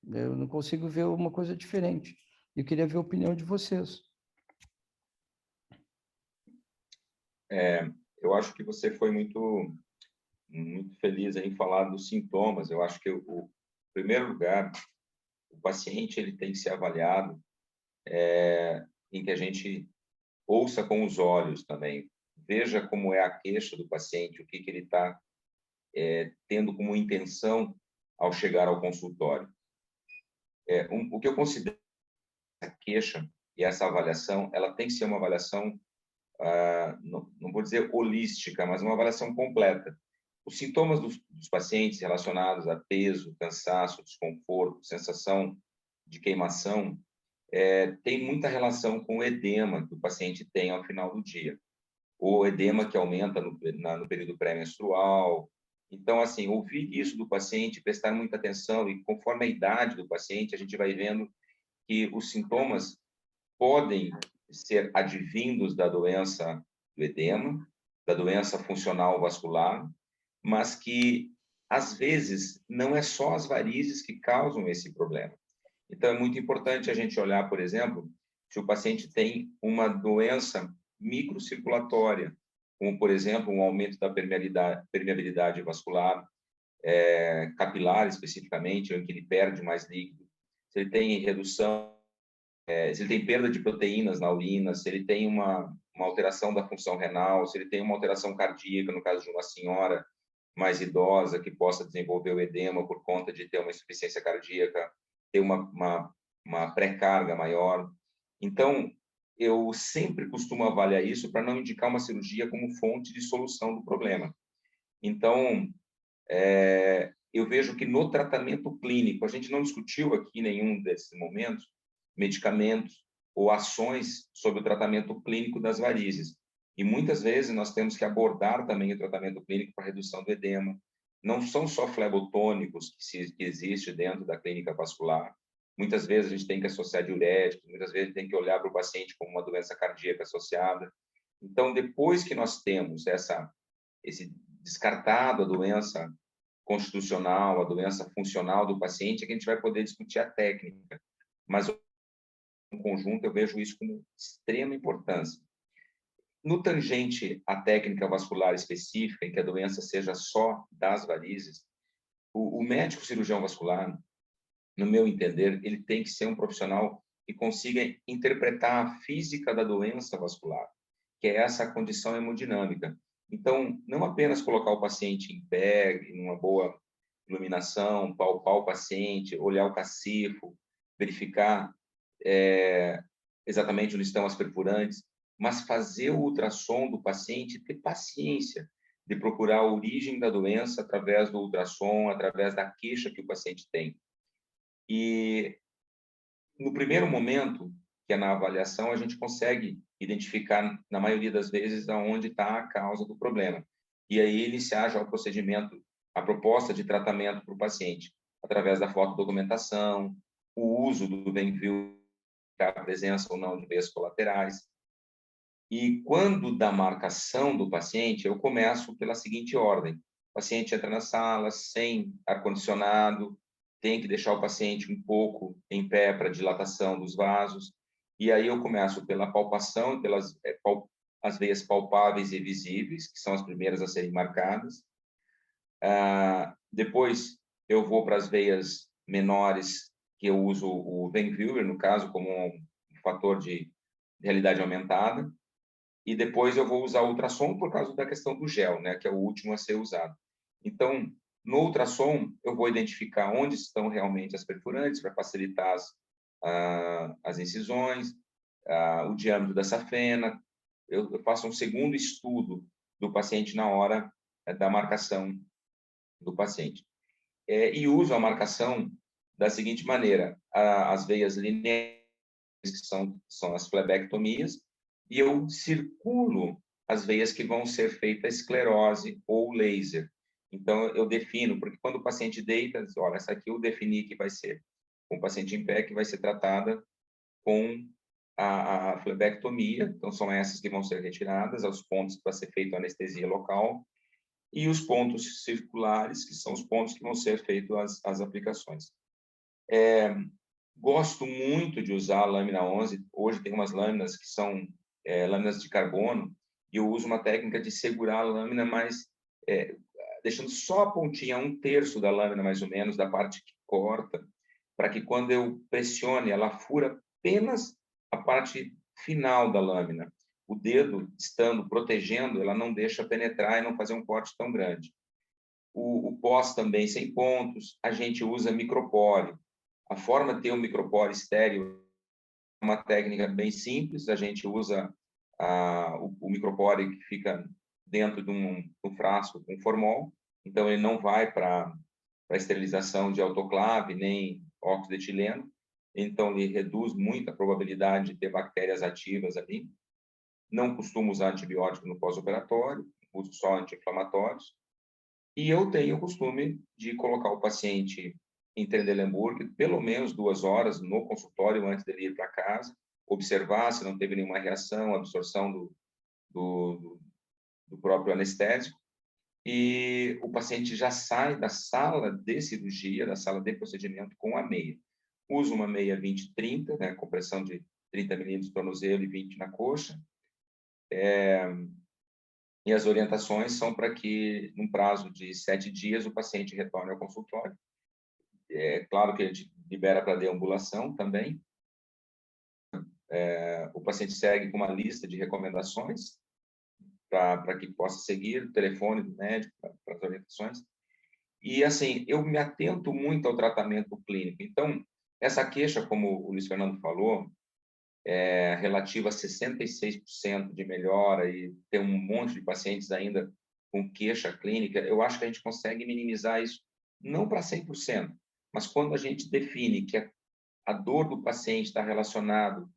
Eu não consigo ver uma coisa diferente. Eu queria ver a opinião de vocês. Eu acho que você foi muito feliz em falar dos sintomas. Eu acho que, em primeiro lugar, o paciente ele tem que ser avaliado em que a gente ouça com os olhos também, veja como é a queixa do paciente, o que ele está tendo como intenção ao chegar ao consultório. O que eu considero a queixa e essa avaliação, ela tem que ser uma avaliação, não vou dizer holística, mas uma avaliação completa. Os sintomas dos pacientes relacionados a peso, cansaço, desconforto, sensação de queimação, tem muita relação com o edema que o paciente tem ao final do dia. O edema que aumenta no período pré-menstrual. Então, assim, ouvir isso do paciente, prestar muita atenção, e conforme a idade do paciente, a gente vai vendo que os sintomas podem ser advindos da doença do edema, da doença funcional vascular, mas que, às vezes, não é só as varizes que causam esse problema. Então, é muito importante a gente olhar, por exemplo, se o paciente tem uma doença microcirculatória, como, por exemplo, um aumento da permeabilidade vascular, capilar especificamente, em que ele perde mais líquido, se ele tem redução, se ele tem perda de proteínas na urina, se ele tem uma alteração da função renal, se ele tem uma alteração cardíaca, no caso de uma senhora mais idosa que possa desenvolver o edema por conta de ter uma insuficiência cardíaca, ter uma pré-carga maior. Então, eu sempre costumo avaliar isso para não indicar uma cirurgia como fonte de solução do problema. Então, eu vejo que no tratamento clínico, a gente não discutiu aqui nenhum desses momentos, medicamentos ou ações sobre o tratamento clínico das varizes. E muitas vezes nós temos que abordar também o tratamento clínico para redução do edema. Não são só flebotônicos que existe dentro da clínica vascular. Muitas vezes a gente tem que associar diuréticos, muitas vezes tem que olhar para o paciente como uma doença cardíaca associada. Então, depois que nós temos esse descartado a doença constitucional, a doença funcional do paciente, é que a gente vai poder discutir a técnica. Mas, no conjunto, eu vejo isso como extrema importância. No tangente à técnica vascular específica, em que a doença seja só das varizes, o médico cirurgião vascular, no meu entender, ele tem que ser um profissional que consiga interpretar a física da doença vascular, que é essa condição hemodinâmica. Então, não apenas colocar o paciente em pé, em uma boa iluminação, palpar o paciente, olhar o cacifo, verificar exatamente onde estão as perfurantes, mas fazer o ultrassom do paciente, ter paciência de procurar a origem da doença através do ultrassom, através da queixa que o paciente tem. E no primeiro momento, que é na avaliação, a gente consegue identificar, na maioria das vezes, aonde está a causa do problema. E aí iniciar já o procedimento, a proposta de tratamento para o paciente, através da fotodocumentação, o uso do Benvil, a presença ou não de veias colaterais. E quando da marcação do paciente, eu começo pela seguinte ordem. O paciente entra na sala sem ar-condicionado, tem que deixar o paciente um pouco em pé para dilatação dos vasos. E aí eu começo pela palpação, pelas as veias palpáveis e visíveis, que são as primeiras a serem marcadas. Depois eu vou para as veias menores, que eu uso o Benviewer, no caso, como um fator de realidade aumentada. E depois eu vou usar o ultrassom por causa da questão do gel, né, que é o último a ser usado. Então, no ultrassom, eu vou identificar onde estão realmente as perfurantes para facilitar as incisões, o diâmetro da safena. Eu faço um segundo estudo do paciente na hora da marcação do paciente. E uso a marcação da seguinte maneira: as veias lineares, que são as flebectomias, e eu circulo as veias que vão ser feita esclerose ou laser. Então, eu defino, porque quando o paciente deita, olha, essa aqui eu defini que vai ser com o paciente em pé, que vai ser tratada com a flebectomia. Então, são essas que vão ser retiradas, aos pontos para ser feita a anestesia local, e os pontos circulares, que são os pontos que vão ser feitas as aplicações. Gosto muito de usar a lâmina 11. Hoje tem umas lâminas que são lâminas de carbono, e eu uso uma técnica de segurar a lâmina, mas deixando só a pontinha, 1/3 da lâmina, mais ou menos, da parte que corta, para que quando eu pressione, ela fura apenas a parte final da lâmina. O dedo, estando protegendo, ela não deixa penetrar e não fazer um corte tão grande. O pós também sem pontos, a gente usa micropore. A forma de ter um micropore estéreo é uma técnica bem simples, a gente usa o micropore que fica dentro de um frasco com formol, então ele não vai para esterilização de autoclave, nem óxido de etileno, então ele reduz muito a probabilidade de ter bactérias ativas ali. Não costumo usar antibiótico no pós-operatório, uso só anti-inflamatórios. E eu tenho o costume de colocar o paciente em Trendelenburg pelo menos 2 horas no consultório antes dele ir para casa, observar se não teve nenhuma reação, absorção do próprio anestésico, e o paciente já sai da sala de cirurgia, da sala de procedimento, com a meia. Uso uma meia 20-30, né, compressão de 30 milímetros no tornozelo e 20 na coxa. E as orientações são para que, num prazo de 7 dias, o paciente retorne ao consultório. É claro que a gente libera para deambulação também. O paciente segue com uma lista de recomendações para que possa seguir, o telefone do médico para as orientações. E, assim, eu me atento muito ao tratamento clínico. Então, essa queixa, como o Luiz Fernando falou, é relativa a 66% de melhora e tem um monte de pacientes ainda com queixa clínica, eu acho que a gente consegue minimizar isso, não para 100%, mas quando a gente define que a dor do paciente está relacionado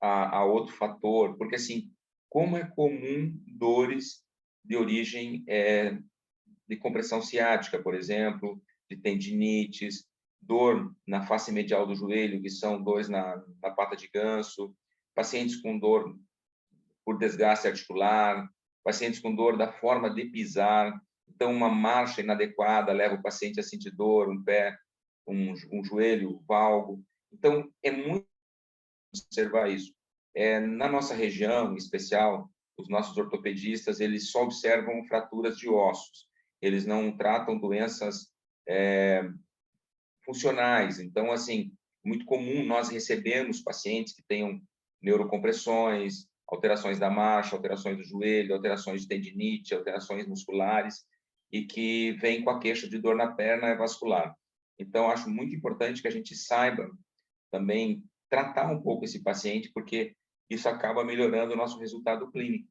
a outro fator, porque, assim, como é comum dores de origem de compressão ciática, por exemplo, de tendinites, dor na face medial do joelho, que são dores na pata de ganso, pacientes com dor por desgaste articular, pacientes com dor da forma de pisar. Então, uma marcha inadequada leva o paciente a sentir dor, um pé, um joelho, valgo. Então, é muito observar isso. Na nossa região, em especial, os nossos ortopedistas, eles só observam fraturas de ossos. Eles não tratam doenças funcionais. Então, assim, muito comum nós recebemos pacientes que tenham neurocompressões, alterações da marcha, alterações do joelho, alterações de tendinite, alterações musculares, e que vêm com a queixa de dor na perna vascular. Então, acho muito importante que a gente saiba também tratar um pouco esse paciente, porque isso acaba melhorando o nosso resultado clínico.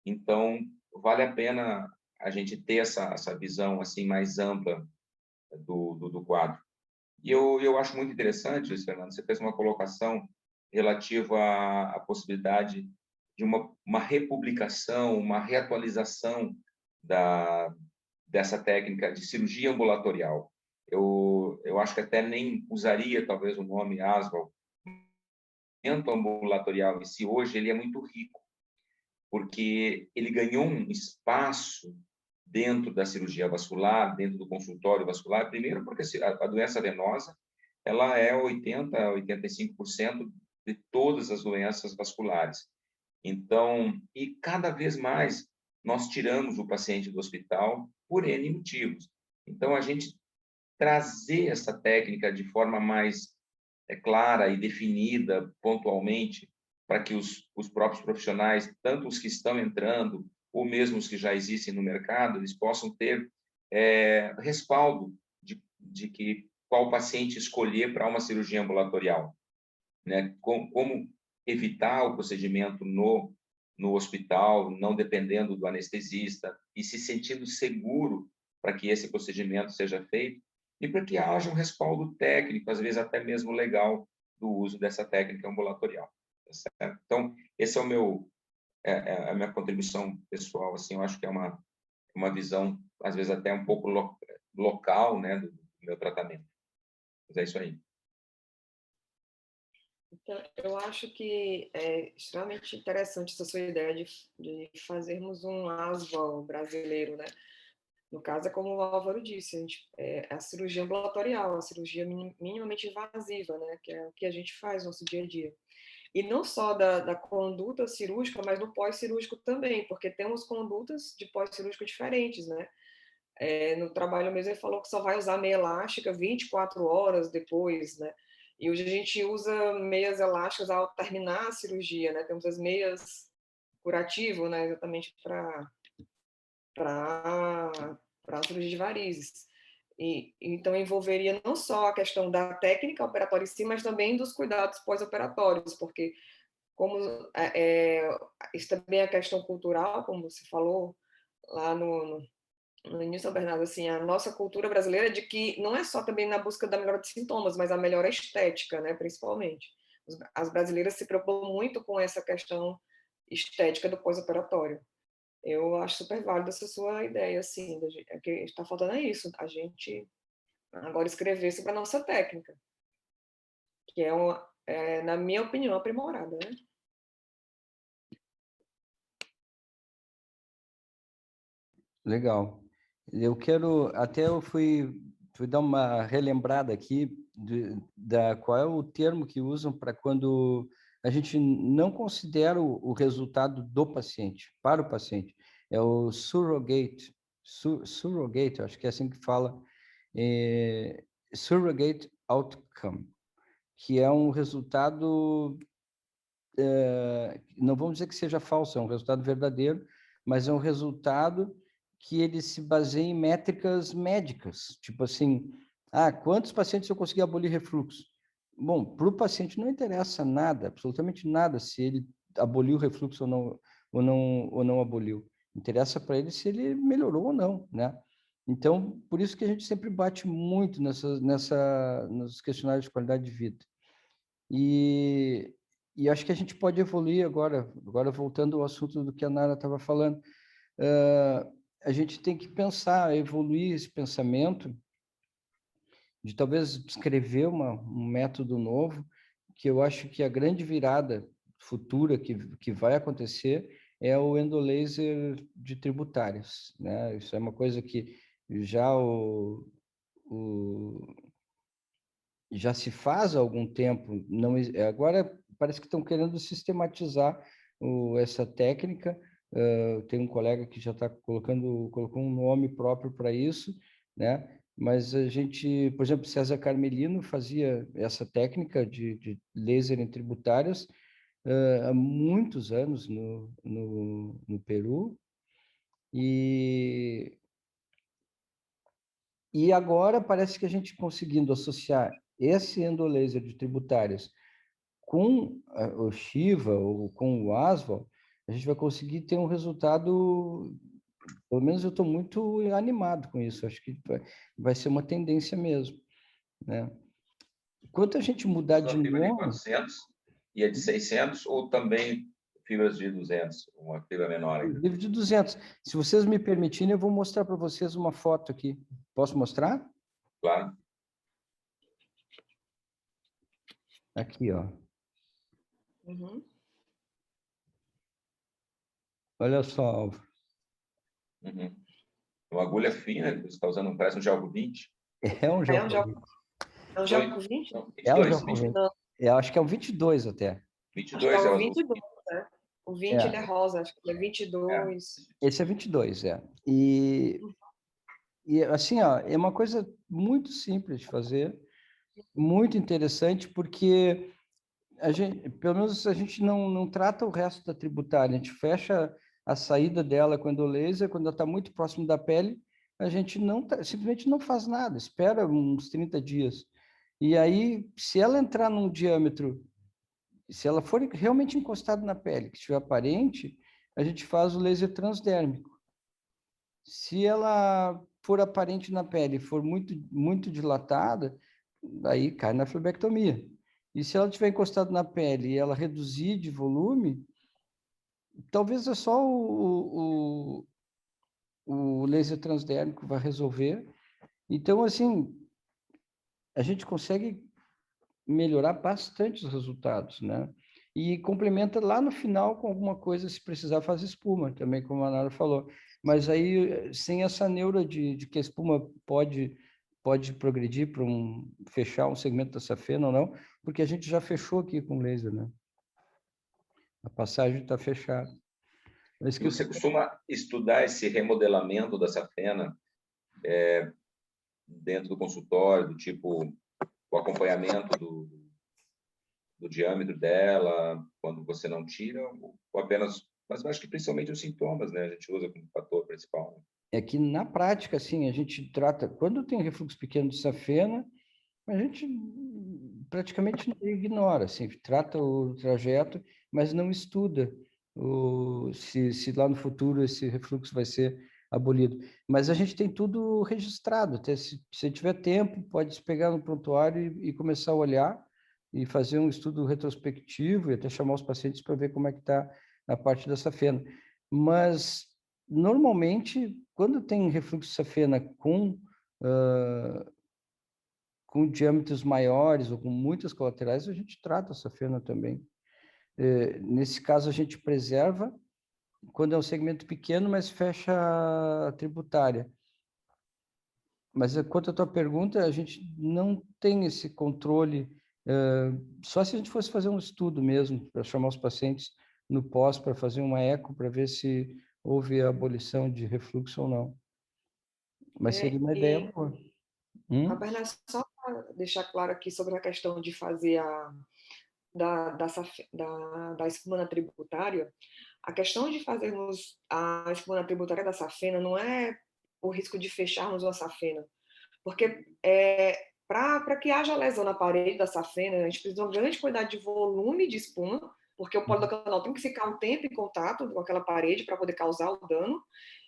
Então, vale a pena a gente ter essa visão assim mais ampla do quadro. E eu acho muito interessante, Luiz Fernando, você fez uma colocação relativa à possibilidade de uma republicação, uma reatualização dessa técnica de cirurgia ambulatorial. Eu acho que até nem usaria, talvez, o nome ASVAL. O ambulatorial em si, hoje, ele é muito rico, porque ele ganhou um espaço dentro da cirurgia vascular, dentro do consultório vascular, primeiro porque a doença venosa, ela é 80% a 85% de todas as doenças vasculares. Então, e cada vez mais nós tiramos o paciente do hospital por N motivos. Então, a gente trazer essa técnica de forma mais clara e definida pontualmente, para que os próprios profissionais, tanto os que estão entrando, ou mesmo os que já existem no mercado, eles possam ter respaldo de que qual paciente escolher para uma cirurgia ambulatorial, né? Como evitar o procedimento no hospital, não dependendo do anestesista, e se sentindo seguro para que esse procedimento seja feito, e para que haja um respaldo técnico, às vezes até mesmo legal, do uso dessa técnica ambulatorial. Tá certo? Então, esse é a minha contribuição pessoal. Assim, eu acho que é uma visão, às vezes até um pouco local, né, do meu tratamento. Mas é isso aí. Então, eu acho que é extremamente interessante essa sua ideia de fazermos um ASVAL brasileiro, né? No caso, é como o Álvaro disse, a cirurgia ambulatorial, a cirurgia minimamente invasiva, né? Que é o que a gente faz no nosso dia a dia. E não só da conduta cirúrgica, mas no pós-cirúrgico também, porque temos condutas de pós-cirúrgico diferentes, né? No trabalho mesmo ele falou que só vai usar meia elástica 24 horas depois, né? E hoje a gente usa meias elásticas ao terminar a cirurgia, né? Temos as meias curativo, né? Exatamente para a cirurgia de varizes. Então, envolveria não só a questão da técnica operatória em si, mas também dos cuidados pós-operatórios, porque como isso também é a questão cultural, como você falou lá no início, Bernardo, assim, a nossa cultura brasileira de que não é só também na busca da melhora de sintomas, mas a melhora estética, né, principalmente. As brasileiras se preocupam muito com essa questão estética do pós-operatório. Eu acho super válida essa sua ideia, assim, é que está faltando é isso, a gente agora escrever sobre a nossa técnica, que na minha opinião, aprimorada, né? Legal. Eu fui dar uma relembrada aqui da qual é o termo que usam para quando a gente não considera o resultado do paciente, para o paciente. É o surrogate, surrogate, acho que é assim que fala, surrogate outcome, que é um resultado, não vamos dizer que seja falso, é um resultado verdadeiro, mas é um resultado que ele se baseia em métricas médicas, tipo assim, quantos pacientes eu consegui abolir refluxo? Bom, para o paciente não interessa nada, absolutamente nada, se ele aboliu o refluxo ou não aboliu. Interessa para ele se ele melhorou ou não, né? Então, por isso que a gente sempre bate muito nos questionários de qualidade de vida. E acho que a gente pode evoluir agora voltando ao assunto do que a Nara estava falando. A gente tem que pensar, evoluir esse pensamento, de talvez escrever um método novo, que eu acho que a grande virada futura que vai acontecer é o endolaser de tributárias, né? Isso é uma coisa que já já se faz há algum tempo, não, agora parece que estão querendo sistematizar essa técnica. Tem um colega que já está colocou um nome próprio para isso, né? Mas a gente, por exemplo, César Carmelino fazia essa técnica de laser em tributárias há muitos anos no Peru, e agora parece que a gente conseguindo associar esse endolaser de tributárias com o Shiva ou com o Asval, a gente vai conseguir ter um resultado, pelo menos eu estou muito animado com isso, acho que vai ser uma tendência mesmo, né? Quanto a gente mudar de fibra de nome... 400 e a de 600, ou também fibras de 200, uma fibra menor ainda? Livro de 200. Se vocês me permitirem, eu vou mostrar para vocês uma foto aqui. Posso mostrar? Claro. Aqui, ó. Uhum. Olha só, Álvaro. Uhum. Uma agulha fina, você está usando, parece um Jalco 20. É um É um Jalco 20. É um Jalco 20? Não, É um 22, Jalco 20. Eu acho que é o 22 até. Acho que é 22 é o o 22, né? O 20 ele é É, rosa, acho que é 22. esse é 22, é. E assim, ó, é uma coisa muito simples de fazer, muito interessante, porque pelo menos a gente não trata o resto da tributária, a gente fecha a saída dela quando o laser, quando ela está muito próximo da pele, a gente simplesmente não faz nada, espera uns 30 dias. E aí, se ela entrar num diâmetro, se ela for realmente encostada na pele, que estiver aparente, a gente faz o laser transdérmico. Se ela for aparente na pele e for muito dilatada, aí cai na flebectomia. E se ela tiver encostado na pele e ela reduzir de volume, talvez é só o laser transdérmico vai resolver. Então, assim, a gente consegue melhorar bastante os resultados, né? E complementa lá no final com alguma coisa, se precisar, faz espuma, também, como a Nara falou. Mas aí, sem essa neura de que a espuma pode progredir para fechar um segmento da safena ou não, porque a gente já fechou aqui com laser, né? A passagem está fechada. E você costuma estudar esse remodelamento da safena dentro do consultório, do tipo o acompanhamento do diâmetro dela, quando você não tira, ou apenas... Mas eu acho que principalmente os sintomas, né? A gente usa como fator principal. Né? É que, na prática, assim, a gente trata... Quando tem refluxo pequeno de safena, a gente praticamente ignora, assim, trata o trajeto, mas não estuda se lá no futuro esse refluxo vai ser abolido. Mas a gente tem tudo registrado, até se tiver tempo, pode se pegar no prontuário e começar a olhar e fazer um estudo retrospectivo e até chamar os pacientes para ver como é que está a parte da safena. Mas, normalmente, quando tem refluxo de safena com diâmetros maiores ou com muitas colaterais, a gente trata a safena também. Nesse caso, a gente preserva quando é um segmento pequeno, mas fecha a tributária. Mas quanto à tua pergunta, a gente não tem esse controle, só se a gente fosse fazer um estudo mesmo, para chamar os pacientes no pós, para fazer uma eco, para ver se houve a abolição de refluxo ou não. Mas seria uma ideia boa. A Bernardo, só para deixar claro aqui sobre a questão de fazer da espuma na tributária, a questão de fazermos a espuma na tributária da safena não é o risco de fecharmos uma safena, porque para que haja lesão na parede da safena, a gente precisa de uma grande quantidade de volume de espuma, porque o polidocanol tem que ficar um tempo em contato com aquela parede para poder causar o dano,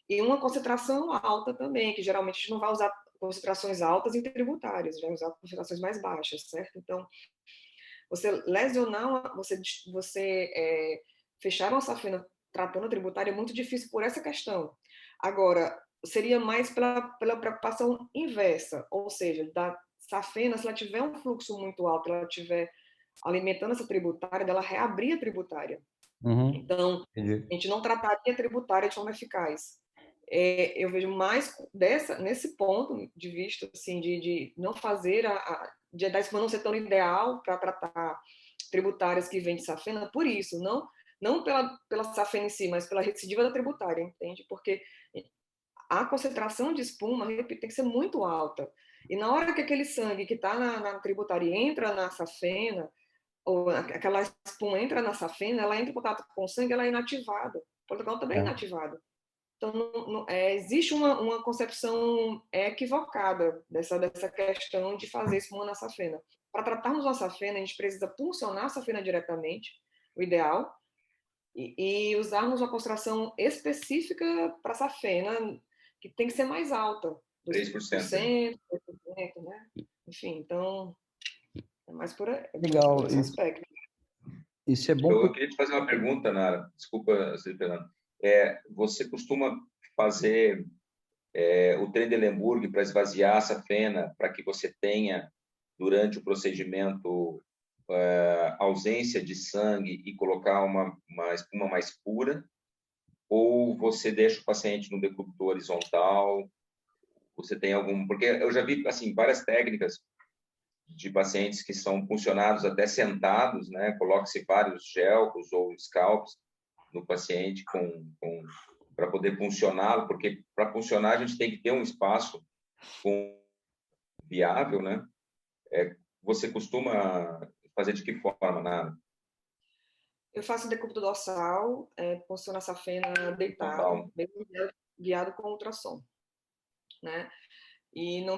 e uma concentração alta também, que geralmente a gente não vai usar concentrações altas em tributárias, vai usar concentrações mais baixas, certo? Então, você lesionar, fechar uma safena tratando a tributária é muito difícil por essa questão. Agora, seria mais pela preocupação inversa, ou seja, da safena, se ela tiver um fluxo muito alto, ela estiver alimentando essa tributária, dela reabrir a tributária. Então, Entendi. a gente não trataria a tributária de forma eficaz. Eu vejo mais nesse ponto de vista, assim, de não fazer da espuma não ser tão ideal para tratar tributárias que vêm de safena, por isso, não pela safena em si, mas pela recidiva da tributária, entende? Porque a concentração de espuma, repito, tem que ser muito alta. E na hora que aquele sangue que está na tributária entra na safena, ou aquela espuma entra na safena, ela entra em contato com o sangue, ela é inativada. O protocolo também é inativado. Então, existe uma concepção equivocada dessa questão de fazer espuma na safena. Para tratarmos uma safena, a gente precisa puncionar a safena diretamente, o ideal, e usarmos uma concentração específica para a safena, que tem que ser mais alta, 3%. 2%, né? Enfim, então, é mais por Legal. esse aspecto. Isso é bom. Eu queria te fazer uma pergunta, Nara. Desculpa, Fernando. Você costuma fazer o Trendelenburg para esvaziar a safena, para que você tenha, durante o procedimento, ausência de sangue e colocar uma espuma mais pura? Ou você deixa o paciente no decúbito horizontal? Você tem algum... Porque eu já vi assim, várias técnicas de pacientes que são funcionados até sentados, né? Coloca-se vários gelcos ou scalps no paciente para poder funcioná-lo, porque para funcionar a gente tem que ter um espaço viável, né? Você costuma fazer de que forma, Nara? Eu faço decúbito dorsal, posiciono a safena deitado, mesmo guiado com ultrassom, né? E não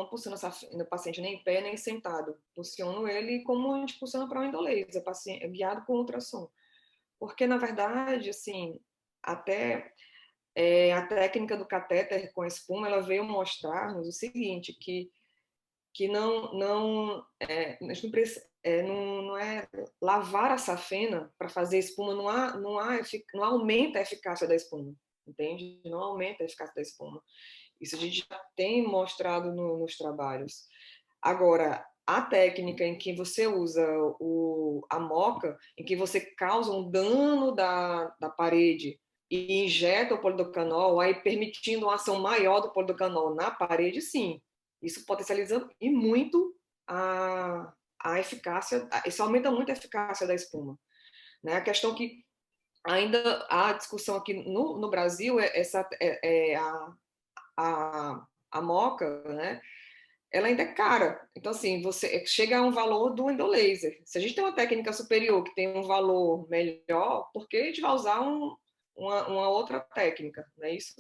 posiciono o paciente nem em pé, nem sentado. Posiciono ele como a gente posiciona para uma endolaser, guiado com ultrassom. Porque, na verdade, assim, até a técnica do catéter com a espuma, ela veio mostrar-nos o seguinte, que não é lavar a safena para fazer espuma, não aumenta a eficácia da espuma, entende? Não aumenta a eficácia da espuma. Isso a gente já tem mostrado nos trabalhos. Agora, a técnica em que você usa a moca, em que você causa um dano da parede e injeta o polidocanol, aí permitindo uma ação maior do polidocanol na parede, sim. Isso potencializa e muito a eficácia, isso aumenta muito a eficácia da espuma. Né? A questão que ainda há discussão aqui no Brasil é a a moca, né, ela ainda é cara. Então, assim, você chega a um valor do endolaser. Se a gente tem uma técnica superior que tem um valor melhor, por que a gente vai usar uma outra técnica? Não é isso?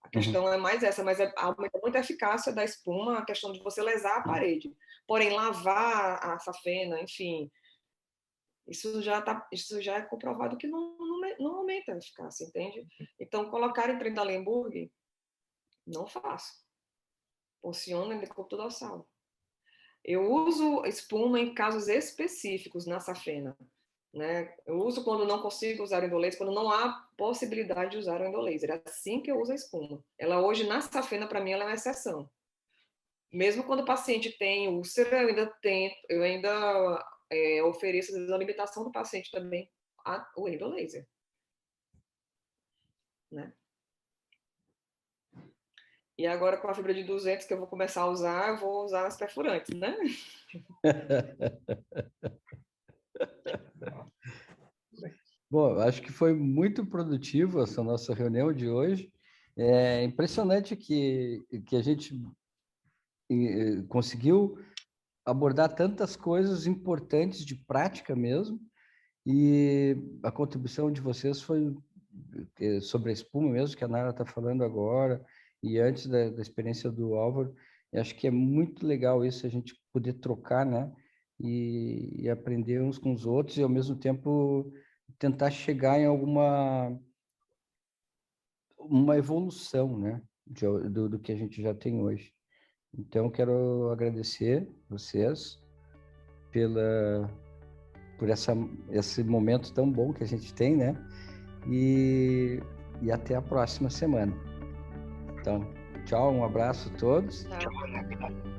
A questão é mais essa, mas aumenta muito a eficácia da espuma, a questão de você lesar a parede. Porém, lavar a safena, enfim, isso já é comprovado que não aumenta a eficácia, entende? Então, colocar em Trendelenburg, não faço. Funciona de computador sal. Eu uso espuma em casos específicos na safena, né? Eu uso quando não consigo usar o endolaser, quando não há possibilidade de usar o endolaser. É assim que eu uso a espuma. Ela hoje, na safena, para mim, ela é uma exceção. Mesmo quando o paciente tem úlcera, eu ainda ofereço a limitação do paciente também o endolaser, né? E agora com a fibra de 200 que eu vou começar a usar, eu vou usar as perfurantes, né? Bom, acho que foi muito produtivo essa nossa reunião de hoje. É impressionante que a gente conseguiu abordar tantas coisas importantes de prática mesmo, e a contribuição de vocês foi sobre a espuma mesmo, que a Nara está falando agora, e antes da experiência do Álvaro. Eu acho que é muito legal isso, a gente poder trocar, né? E aprender uns com os outros, e ao mesmo tempo tentar chegar em uma evolução, né? Do que a gente já tem hoje. Então, quero agradecer vocês por esse momento tão bom que a gente tem, né? E até a próxima semana. Então, tchau, um abraço a todos. Tchau.